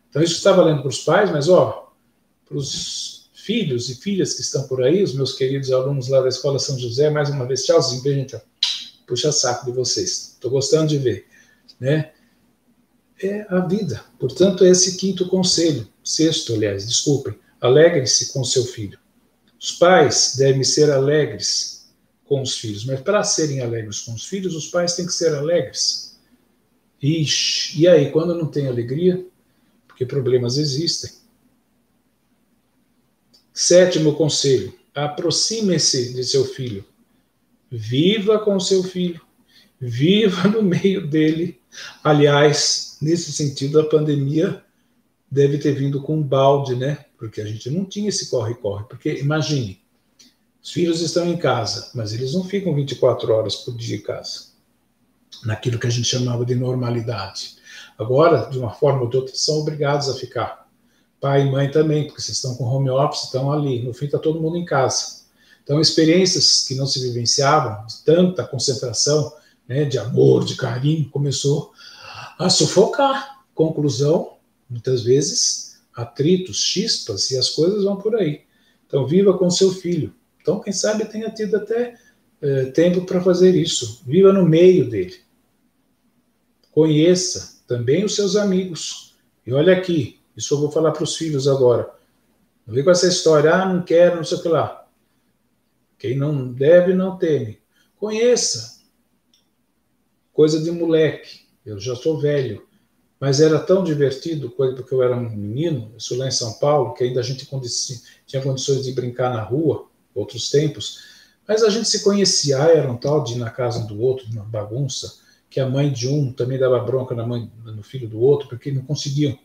Então, isso está valendo para os pais, mas, para os filhos e filhas que estão por aí, os meus queridos alunos lá da Escola São José, mais uma vez, tchauzinho, gente, puxa saco de vocês. Estou gostando de ver, né? É a vida. Portanto, esse 5º conselho, 6º, aliás, desculpem, Alegre-se com seu filho. Os pais devem ser alegres com os filhos, mas para serem alegres com os filhos, os pais têm que ser alegres. Ixi, e aí, quando não tem alegria, porque problemas existem. 7º conselho, aproxime-se de seu filho. Viva com seu filho. Viva no meio dele. Aliás, nesse sentido, a pandemia deve ter vindo com um balde, né? Porque a gente não tinha esse corre-corre. Porque, imagine, os filhos estão em casa, mas eles não ficam 24 horas por dia em casa, naquilo que a gente chamava de normalidade. Agora, de uma forma ou de outra, são obrigados a ficar. Pai e mãe também, porque vocês estão com home office, estão ali. No fim, está todo mundo em casa. Então, experiências que não se vivenciavam, de tanta concentração, né, de amor, de carinho, começou a sufocar. Conclusão, muitas vezes, atritos, chispas, e as coisas vão por aí. Então, viva com seu filho. Então, quem sabe tenha tido até tempo para fazer isso. Viva no meio dele. Conheça também os seus amigos. E olha aqui, isso eu vou falar para os filhos agora. Não vem com essa história, não quero, não sei o que lá. Quem não deve, não teme. Conheça. Coisa de moleque. Eu já sou velho. Mas era tão divertido, porque eu era um menino, isso lá em São Paulo, que ainda a gente tinha condições de brincar na rua, outros tempos, mas a gente se conhecia, era um tal de ir na casa um do outro, uma bagunça, que a mãe de um também dava bronca no filho do outro, porque não conseguiam.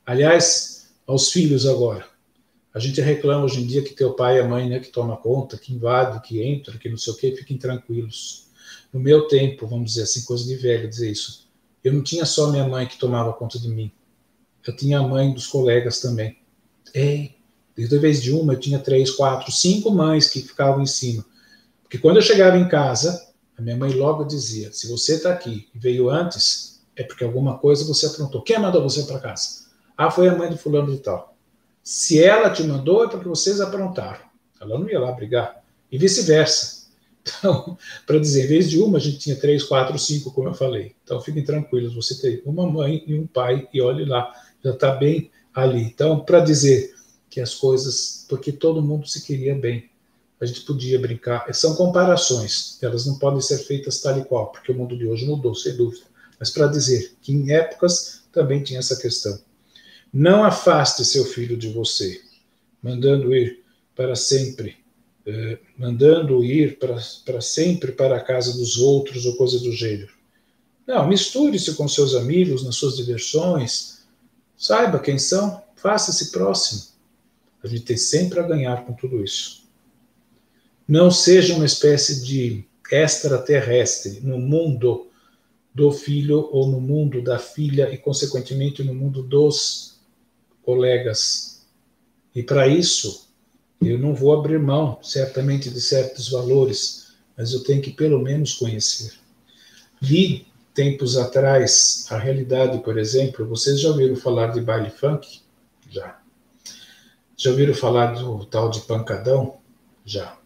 Aliás, aos filhos agora, a gente reclama hoje em dia que teu pai e a mãe, né, que toma conta, que invade, que entra, que não sei o quê, fiquem tranquilos. No meu tempo, vamos dizer assim, coisa de velho dizer isso, eu não tinha só minha mãe que tomava conta de mim, eu tinha a mãe dos colegas também. Desde a vez de uma, eu tinha 3, 4, 5 mães que ficavam em cima. Porque quando eu chegava em casa, a minha mãe logo dizia, se você está aqui e veio antes, é porque alguma coisa você aprontou. Quem mandou você para casa? Ah, foi a mãe do fulano de tal. Se ela te mandou, é porque vocês aprontaram. Ela não ia lá brigar. E vice-versa. Então, para dizer, em vez de uma, a gente tinha 3, 4, 5, como eu falei. Então, fiquem tranquilos, você tem uma mãe e um pai, e olhe lá, já está bem ali. Então, para dizer que as coisas, porque todo mundo se queria bem, a gente podia brincar, são comparações, elas não podem ser feitas tal e qual, porque o mundo de hoje mudou, sem dúvida. Mas para dizer que em épocas também tinha essa questão. Não afaste seu filho de você, mandando ir para sempre, mandando ir para sempre para a casa dos outros ou coisa do gênero. Não, misture-se com seus amigos nas suas diversões, saiba quem são, faça-se próximo. A gente tem sempre a ganhar com tudo isso. Não seja uma espécie de extraterrestre no mundo do filho ou no mundo da filha e, consequentemente, no mundo dos colegas. E para isso, eu não vou abrir mão, certamente, de certos valores, mas eu tenho que, pelo menos, conhecer. Vi, tempos atrás, a realidade, por exemplo, vocês já ouviram falar de baile funk? Já. Já ouviram falar do tal de pancadão? Já.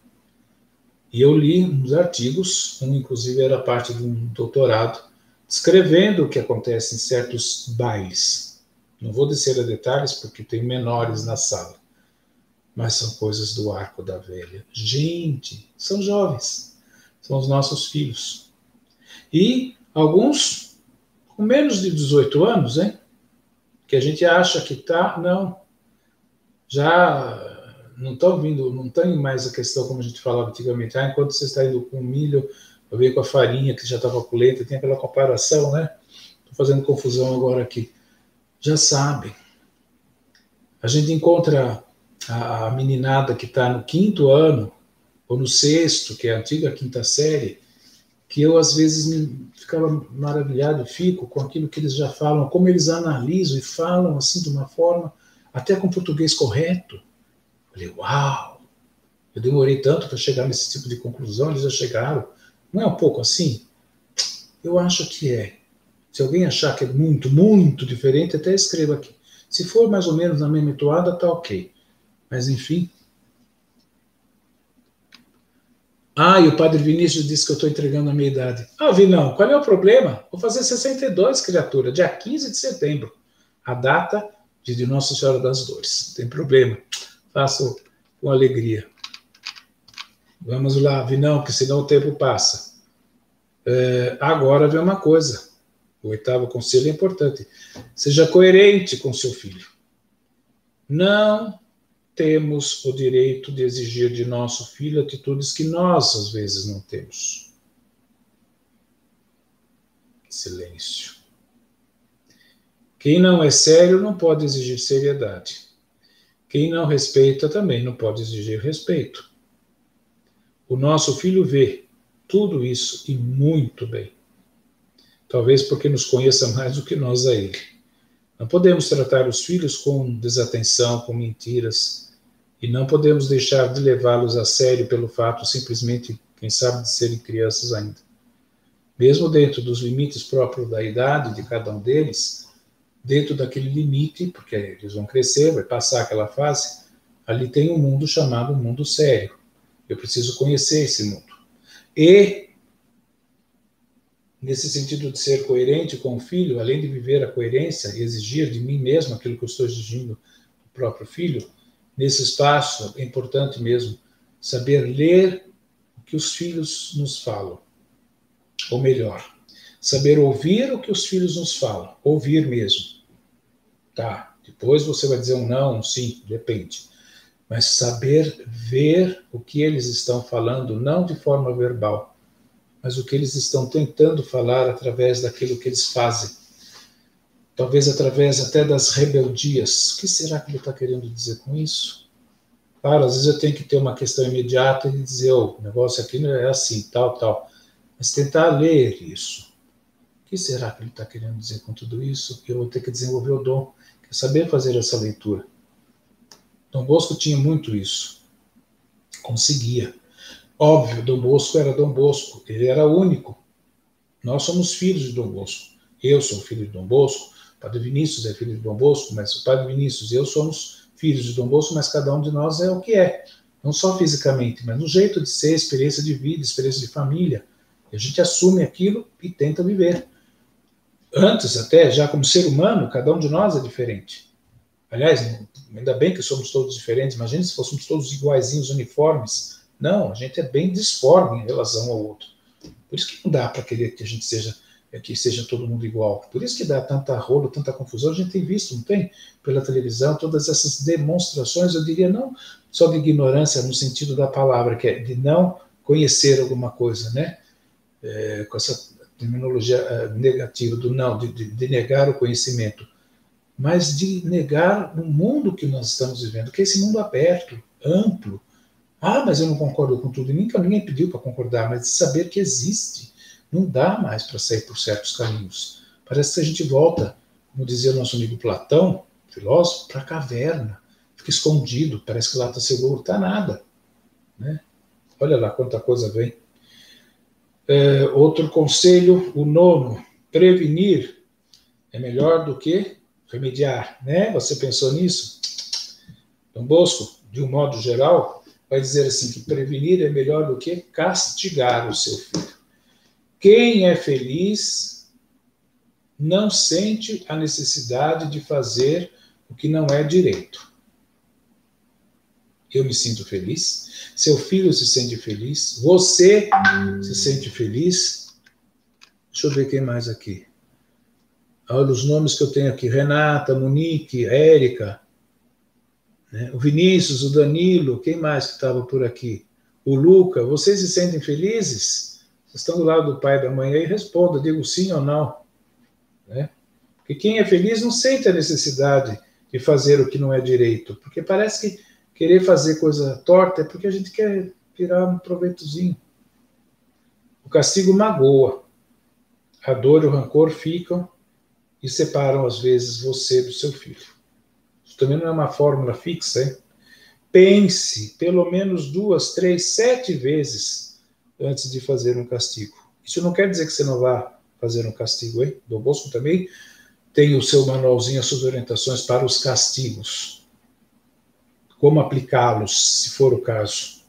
E eu li uns artigos, um inclusive era parte de um doutorado, descrevendo o que acontece em certos bailes. Não vou descer a detalhes porque tem menores na sala, mas são coisas do arco da velha. Gente, são jovens, são os nossos filhos. E alguns com menos de 18 anos, hein? Que a gente acha que tá, não. Já não estão vindo, não tem mais a questão como a gente falava antigamente, enquanto você está indo com milho, eu venho com a farinha que já estava pulenta, tem aquela comparação, né? Estou fazendo confusão agora aqui. Já sabem. A gente encontra a meninada que está no 5º ano, ou no 6º, que é a antiga 5ª série, que eu às vezes ficava maravilhado, fico com aquilo que eles já falam, como eles analisam e falam assim de uma forma, até com português correto. Falei, uau! Eu demorei tanto para chegar nesse tipo de conclusão, eles já chegaram. Não é um pouco assim? Eu acho que é. Se alguém achar que é muito, muito diferente, até escreva aqui. Se for mais ou menos na mesma toada, tá ok. Mas enfim. E o padre Vinícius disse que eu estou entregando a minha idade. Vinão, qual é o problema? Vou fazer 62, criatura, dia 15 de setembro. A data de Nossa Senhora das Dores. Não tem problema. faço com alegria. Vamos lá, Vinão, que senão o tempo passa. Agora vem uma coisa. O 8º conselho é importante. Seja coerente com seu filho. Não temos o direito de exigir de nosso filho atitudes que nós, às vezes, não temos. Silêncio. Quem não é sério não pode exigir seriedade. Quem não respeita também não pode exigir respeito. O nosso filho vê tudo isso e muito bem. Talvez porque nos conheça mais do que nós a ele. Não podemos tratar os filhos com desatenção, com mentiras, e não podemos deixar de levá-los a sério pelo fato simplesmente, quem sabe, de serem crianças ainda. Mesmo dentro dos limites próprios da idade de cada um deles, dentro daquele limite, porque eles vão crescer, vai passar aquela fase, ali tem um mundo chamado mundo sério. Eu preciso conhecer esse mundo. E, nesse sentido de ser coerente com o filho, além de viver a coerência e exigir de mim mesmo aquilo que eu estou exigindo do próprio filho, nesse espaço é importante mesmo saber ler o que os filhos nos falam. Ou melhor, saber ouvir o que os filhos nos falam. Ouvir mesmo. Tá, depois você vai dizer um não, um sim, depende. Mas saber ver o que eles estão falando, não de forma verbal, mas o que eles estão tentando falar através daquilo que eles fazem. Talvez através até das rebeldias. O que será que ele está querendo dizer com isso? Claro, às vezes eu tenho que ter uma questão imediata e dizer, o negócio aqui não é assim, tal. Mas tentar ler isso. O que será que ele está querendo dizer com tudo isso? Eu vou ter que desenvolver o dom, que é saber fazer essa leitura. Dom Bosco tinha muito isso. Conseguia. Óbvio, Dom Bosco era Dom Bosco. Ele era único. Nós somos filhos de Dom Bosco. Eu sou filho de Dom Bosco. O Padre Vinícius é filho de Dom Bosco, mas o Padre Vinícius e eu somos filhos de Dom Bosco, mas cada um de nós é o que é. Não só fisicamente, mas no jeito de ser, experiência de vida, experiência de família. E a gente assume aquilo e tenta viver. Antes, até, já como ser humano, cada um de nós é diferente. Aliás, ainda bem que somos todos diferentes. Imagina se fôssemos todos iguaizinhos, uniformes. Não, a gente é bem disforme em relação ao outro. Por isso que não dá para querer que a gente seja todo mundo igual. Por isso que dá tanta rolo, tanta confusão. A gente tem visto, não tem? Pela televisão, todas essas demonstrações, eu diria, não só de ignorância no sentido da palavra, que é de não conhecer alguma coisa, né? Com essa terminologia negativa do não, de negar o conhecimento, mas de negar o mundo que nós estamos vivendo, que é esse mundo aberto, amplo. Mas eu não concordo com tudo. Ninguém pediu para concordar, mas de saber que existe. Não dá mais para sair por certos caminhos. Parece que a gente volta, como dizia o nosso amigo Platão, filósofo, para a caverna. Fica escondido, parece que lá está seguro. Está nada. Né? Olha lá quanta coisa vem. Outro conselho, o 9, prevenir é melhor do que remediar, né? Você pensou nisso? Dom Bosco, de um modo geral, vai dizer assim que prevenir é melhor do que castigar o seu filho. Quem é feliz não sente a necessidade de fazer o que não é direito. Eu me sinto feliz, seu filho se sente feliz, você se sente feliz. Deixa eu ver quem mais aqui. Olha os nomes que eu tenho aqui: Renata, Monique, Érica, né? O Vinícius, o Danilo, quem mais que estava por aqui? O Luca. Vocês se sentem felizes? Vocês estão do lado do pai e da mãe aí, responda, digo sim ou não. Né? Porque quem é feliz não sente a necessidade de fazer o que não é direito, porque parece que querer fazer coisa torta é porque a gente quer tirar um proveitozinho. O castigo magoa. A dor e o rancor ficam e separam, às vezes, você do seu filho. Isso também não é uma fórmula fixa, hein? Pense pelo menos 2, 3, 7 vezes antes de fazer um castigo. Isso não quer dizer que você não vá fazer um castigo, hein? Dom Bosco também tem o seu manualzinho, as suas orientações para os castigos. Como aplicá-los, se for o caso.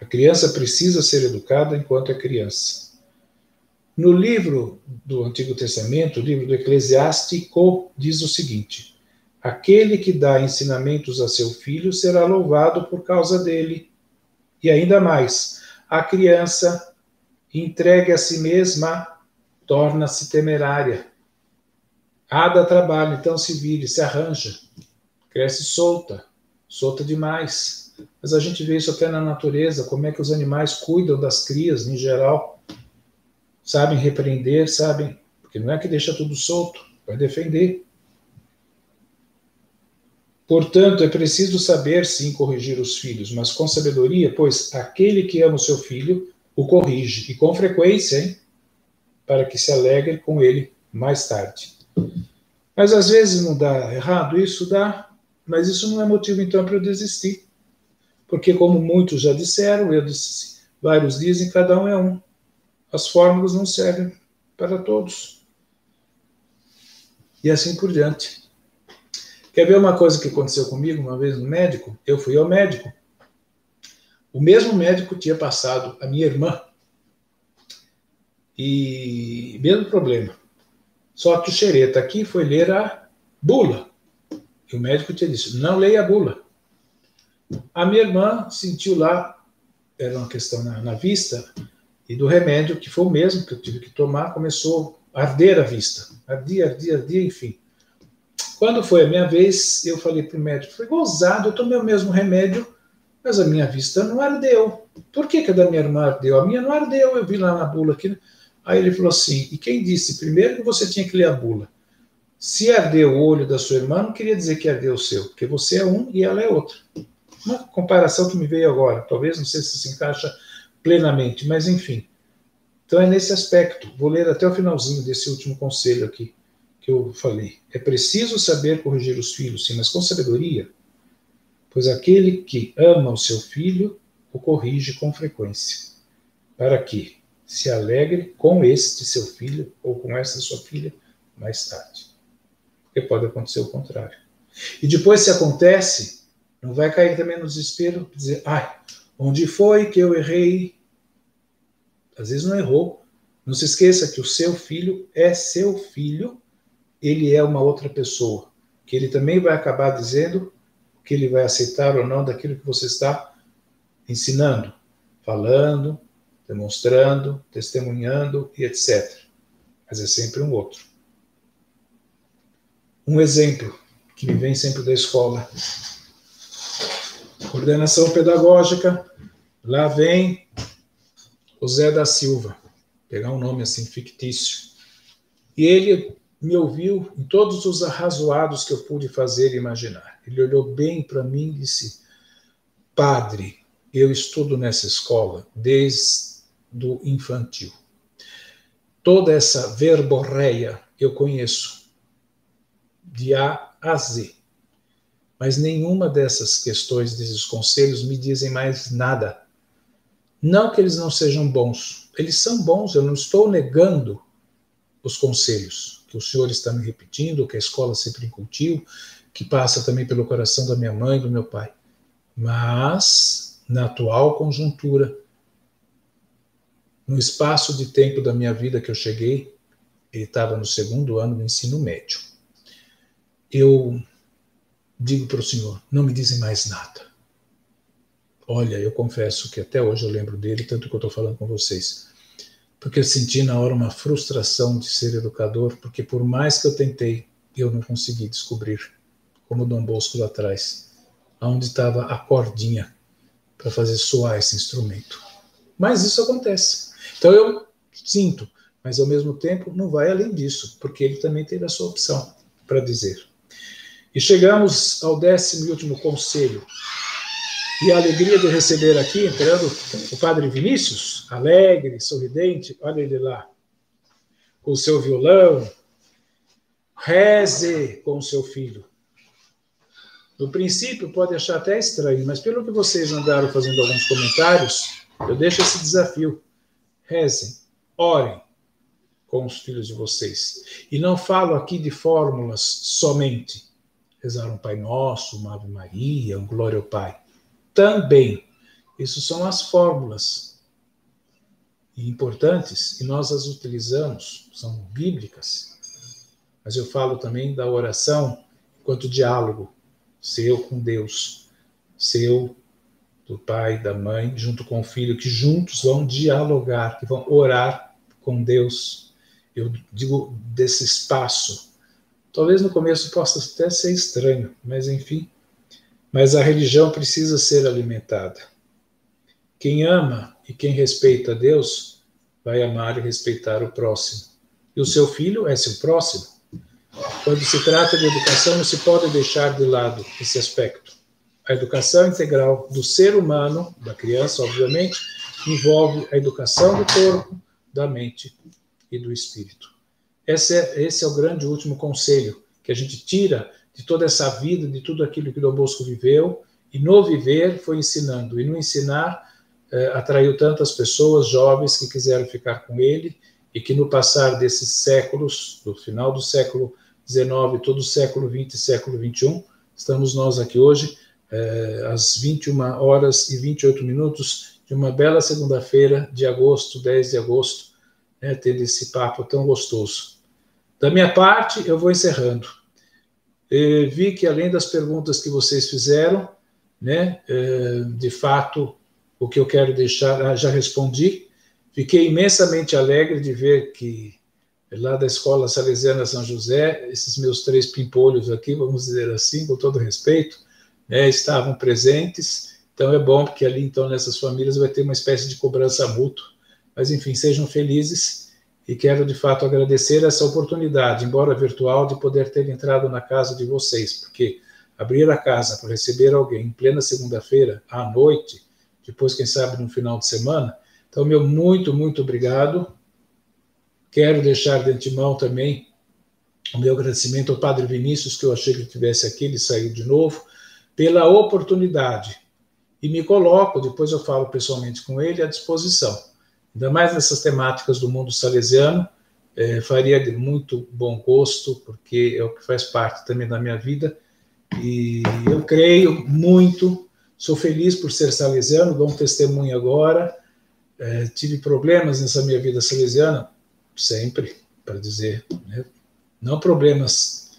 A criança precisa ser educada enquanto é criança. No livro do Antigo Testamento, o livro do Eclesiástico, diz o seguinte: Aquele que dá ensinamentos a seu filho será louvado por causa dele. E ainda mais, a criança entregue a si mesma torna-se temerária. Dá trabalho, então se vire, se arranja, cresce solta demais. Mas a gente vê isso até na natureza, como é que os animais cuidam das crias, em geral. Sabem repreender, sabem, porque não é que deixa tudo solto, vai defender. Portanto, é preciso saber, sim, corrigir os filhos, mas com sabedoria, pois aquele que ama o seu filho o corrige, e com frequência, hein, para que se alegre com ele mais tarde. Mas às vezes não dá errado, isso dá, mas isso não é motivo então para eu desistir. Porque como muitos já disseram, eu disse, vários dizem, cada um é um. As fórmulas não servem para todos. E assim por diante. Quer ver uma coisa que aconteceu comigo uma vez no médico? Eu fui ao médico. O mesmo médico tinha passado a minha irmã. E mesmo problema. Só que o xereta aqui foi ler a bula. E o médico tinha dito, não leia a bula. A minha irmã sentiu lá, era uma questão na vista, e do remédio, que foi o mesmo que eu tive que tomar, começou a arder a vista. Ardia, enfim. Quando foi a minha vez, eu falei para o médico, foi gozado, eu tomei o mesmo remédio, mas a minha vista não ardeu. Por que a da minha irmã ardeu? A minha não ardeu, eu vi lá na bula aqui. Aí ele falou assim, e quem disse primeiro que você tinha que ler a bula? Se ardeu o olho da sua irmã, não queria dizer que ardeu o seu, porque você é um e ela é outro. Uma comparação que me veio agora, talvez, não sei se se encaixa plenamente, mas enfim. Então é nesse aspecto, vou ler até o finalzinho desse último conselho aqui, que eu falei. É preciso saber corrigir os filhos, sim, mas com sabedoria, pois aquele que ama o seu filho o corrige com frequência, para que se alegre com este seu filho ou com essa sua filha mais tarde. Porque pode acontecer o contrário. E depois, se acontece, não vai cair também no desespero, dizer, onde foi que eu errei? Às vezes não errou. Não se esqueça que o seu filho é seu filho, ele é uma outra pessoa, que ele também vai acabar dizendo que ele vai aceitar ou não daquilo que você está ensinando, falando, demonstrando, testemunhando e etc. Mas é sempre um outro. Um exemplo que me vem sempre da escola. Coordenação pedagógica, lá vem o Zé da Silva, pegar um nome assim fictício. E ele me ouviu em todos os arrazoados que eu pude fazer e imaginar. Ele olhou bem para mim e disse, padre, eu estudo nessa escola desde o infantil. Toda essa verborreia eu conheço, de A a Z. Mas nenhuma dessas questões, desses conselhos, me dizem mais nada. Não que eles não sejam bons. Eles são bons, eu não estou negando os conselhos que o senhor está me repetindo, que a escola sempre incutiu, que passa também pelo coração da minha mãe e do meu pai. Mas, na atual conjuntura, no espaço de tempo da minha vida que eu cheguei, ele estava no 2º ano do ensino médio. Eu digo para o senhor, não me dizem mais nada. Olha, eu confesso que até hoje eu lembro dele, tanto que eu estou falando com vocês. Porque eu senti na hora uma frustração de ser educador, porque por mais que eu tentei, eu não consegui descobrir, como o Dom Bosco lá atrás, onde estava a cordinha para fazer soar esse instrumento. Mas isso acontece. Então eu sinto, mas ao mesmo tempo não vai além disso, porque ele também teve a sua opção para dizer. E chegamos ao 10º e último conselho. E a alegria de receber aqui, entrando o padre Vinícius, alegre, sorridente, olha ele lá, com o seu violão, reze com o seu filho. No princípio pode achar até estranho, mas pelo que vocês andaram fazendo alguns comentários, eu deixo esse desafio. Rezem, orem com os filhos de vocês. E não falo aqui de fórmulas somente. Rezar um Pai Nosso, uma Ave Maria, um Glória ao Pai. Também. Isso são as fórmulas importantes e nós as utilizamos, são bíblicas. Mas eu falo também da oração quanto diálogo seu com Deus, seu, do pai, da mãe, junto com o filho, que juntos vão dialogar, que vão orar com Deus. Eu digo desse espaço. Talvez no começo possa até ser estranho, mas enfim. Mas a religião precisa ser alimentada. Quem ama e quem respeita a Deus vai amar e respeitar o próximo. E o seu filho é seu próximo. Quando se trata de educação, não se pode deixar de lado esse aspecto. A educação integral do ser humano, da criança, obviamente, envolve a educação do corpo, da mente e do espírito. Esse é o grande último conselho que a gente tira de toda essa vida, de tudo aquilo que Dom Bosco viveu, e no viver foi ensinando, e no ensinar atraiu tantas pessoas jovens que quiseram ficar com ele, e que no passar desses séculos, do final do século XIX, todo o século XX e século XXI, estamos nós aqui hoje, às 21h28 de uma bela segunda-feira de agosto, 10 de agosto, tendo esse papo tão gostoso. Da minha parte, eu vou encerrando. Vi que, além das perguntas que vocês fizeram, de fato, o que eu quero deixar, já respondi. Fiquei imensamente alegre de ver que, lá da Escola Salesiana São José, esses meus 3 pimpolhos aqui, vamos dizer assim, com todo respeito, estavam presentes. Então é bom, porque ali, então, nessas famílias vai ter uma espécie de cobrança mútua. Mas, enfim, sejam felizes, e quero, de fato, agradecer essa oportunidade, embora virtual, de poder ter entrado na casa de vocês, porque abrir a casa para receber alguém em plena segunda-feira, à noite, depois, quem sabe, no final de semana. Então, meu muito, muito obrigado. Quero deixar de antemão também o meu agradecimento ao Padre Vinícius, que eu achei que ele estivesse aqui, ele saiu de novo, pela oportunidade. E me coloco, depois eu falo pessoalmente com ele, à disposição. Ainda mais nessas temáticas do mundo salesiano, faria de muito bom gosto, porque é o que faz parte também da minha vida. E eu creio muito, sou feliz por ser salesiano, dou um testemunho agora. Tive problemas nessa minha vida salesiana, sempre, para dizer, não problemas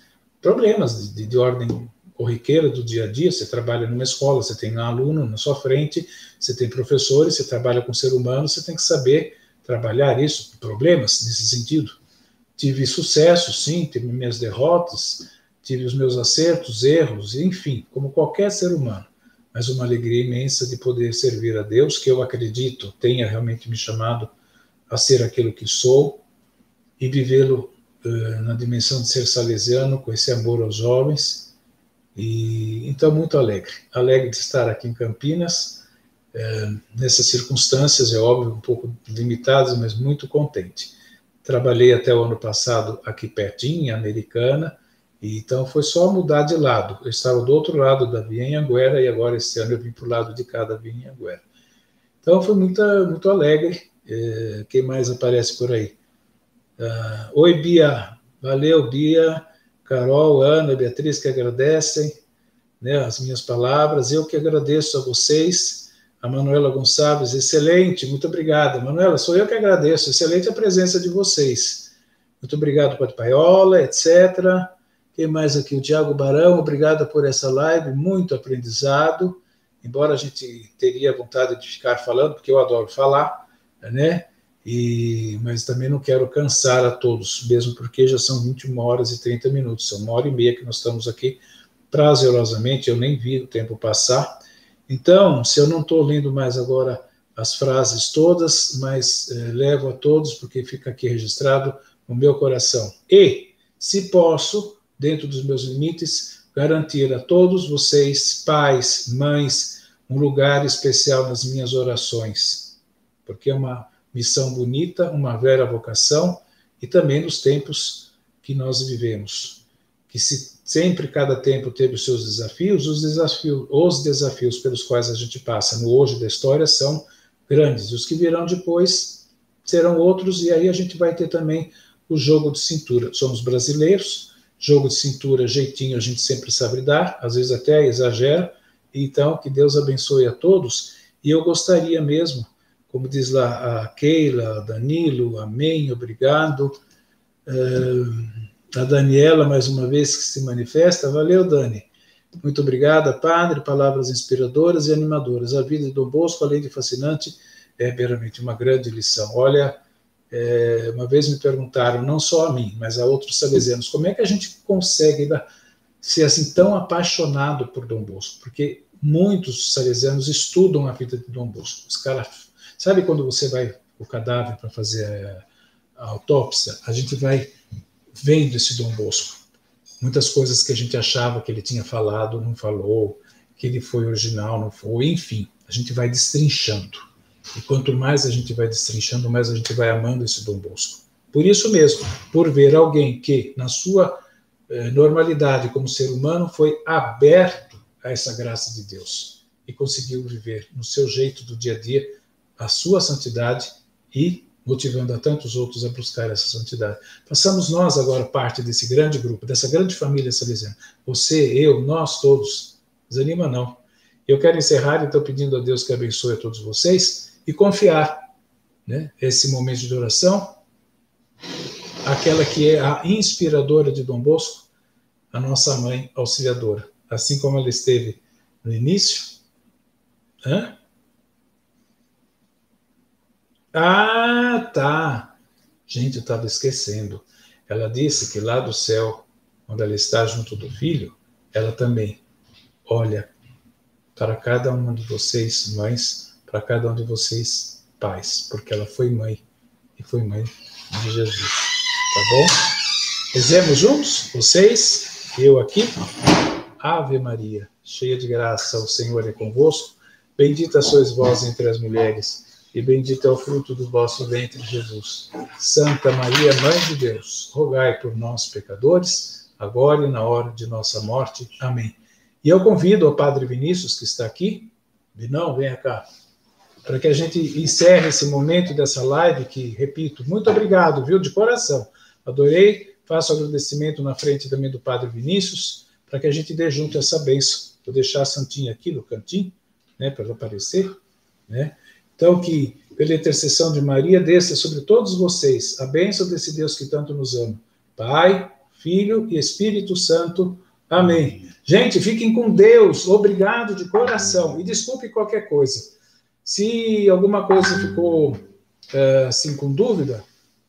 de ordem corriqueira do dia a dia. Você trabalha numa escola, você tem um aluno na sua frente, você tem professores, você trabalha com ser humano, você tem que saber trabalhar isso, problemas nesse sentido. Tive sucesso, sim, tive minhas derrotas, tive os meus acertos, erros, enfim, como qualquer ser humano. Mas uma alegria imensa de poder servir a Deus, que eu acredito tenha realmente me chamado a ser aquilo que sou, e vivê-lo na dimensão de ser salesiano, com esse amor aos jovens. E então, muito alegre de estar aqui em Campinas, nessas circunstâncias, é óbvio, um pouco limitadas, mas muito contente. Trabalhei até o ano passado aqui pertinho, em Americana, e então foi só mudar de lado. Eu estava do outro lado da Via Anhanguera, e agora esse ano eu vim para o lado de cá da Via Anhanguera. Então foi muito alegre. Quem mais aparece por aí? Oi, Bia. Valeu, Bia. Carol, Ana, Beatriz, que agradecem, as minhas palavras. Eu que agradeço a vocês. A Manuela Gonçalves, excelente, muito obrigada. Manuela, sou eu que agradeço, excelente a presença de vocês. Muito obrigado, Padre Paiola, etc. Quem mais aqui? O Tiago Barão, obrigada por essa live, muito aprendizado, embora a gente teria vontade de ficar falando, porque eu adoro falar, mas também não quero cansar a todos, mesmo porque já são 21h30, são 1h30 que nós estamos aqui, prazerosamente, eu nem vi o tempo passar. Então, se eu não estou lendo mais agora as frases todas, mas levo a todos, porque fica aqui registrado no meu coração. E, se posso, dentro dos meus limites, garantir a todos vocês, pais, mães, um lugar especial nas minhas orações, porque é uma missão bonita, uma vera vocação, e também nos tempos que nós vivemos. Que se sempre cada tempo teve os seus desafios, os desafios pelos quais a gente passa no hoje da história são grandes, e os que virão depois serão outros, e aí a gente vai ter também o jogo de cintura. Somos brasileiros, jogo de cintura, jeitinho a gente sempre sabe dar, às vezes até exagera, então que Deus abençoe a todos, e eu gostaria mesmo, como diz lá a Keila, Danilo, amém, obrigado, A Daniela, mais uma vez, que se manifesta. Valeu, Dani. Muito obrigada, padre. Palavras inspiradoras e animadoras. A vida de Dom Bosco, além de fascinante, é realmente uma grande lição. Olha, uma vez me perguntaram, não só a mim, mas a outros salesianos, como é que a gente consegue ser assim tão apaixonado por Dom Bosco? Porque muitos salesianos estudam a vida de Dom Bosco. Os caras, sabe quando você vai o cadáver para fazer a autópsia, a gente vai vendo esse Dom Bosco. Muitas coisas que a gente achava que ele tinha falado, não falou, que ele foi original, não foi, enfim, a gente vai destrinchando. E quanto mais a gente vai destrinchando, mais a gente vai amando esse Dom Bosco. Por isso mesmo, por ver alguém que, na sua normalidade como ser humano, foi aberto a essa graça de Deus e conseguiu viver no seu jeito do dia a dia a sua santidade e motivando a tantos outros a buscar essa santidade. Façamos nós agora parte desse grande grupo, dessa grande família salesiana. Você, eu, nós todos. Desanima não. Eu quero encerrar, então, pedindo a Deus que abençoe a todos vocês e confiar, né, esse momento de oração, aquela que é a inspiradora de Dom Bosco, a nossa mãe auxiliadora. Assim como ela esteve no início. Ah, tá. Gente, eu estava esquecendo. Ela disse que lá do céu, quando ela está junto do filho, ela também olha para cada uma de vocês, mães, para cada um de vocês, pais, porque ela foi mãe, e foi mãe de Jesus. Tá bom? Rezemos juntos, vocês, eu aqui. Ave Maria, cheia de graça, o Senhor é convosco. Bendita sois vós entre as mulheres, e bendito é o fruto do vosso ventre, Jesus. Santa Maria, Mãe de Deus, rogai por nós, pecadores, agora e na hora de nossa morte. Amém. E eu convido o Padre Vinícius, que está aqui, Vinão, venha cá, para que a gente encerre esse momento dessa live, que, repito, muito obrigado, viu, de coração. Adorei, faço agradecimento na frente também do Padre Vinícius, para que a gente dê junto essa bênção. Vou deixar a Santinha aqui no cantinho, né, para ela aparecer, né? Então, que pela intercessão de Maria desça sobre todos vocês a bênção desse Deus que tanto nos ama. Pai, Filho e Espírito Santo. Amém. Gente, fiquem com Deus. Obrigado de coração. E desculpe qualquer coisa. Se alguma coisa ficou assim com dúvida,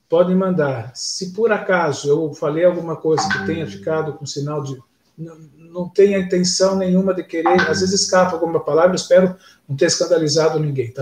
podem mandar. Se por acaso eu falei alguma coisa que tenha ficado com sinal de... Não tenha intenção nenhuma de querer, às vezes escapa alguma palavra, espero não ter escandalizado ninguém. Tá?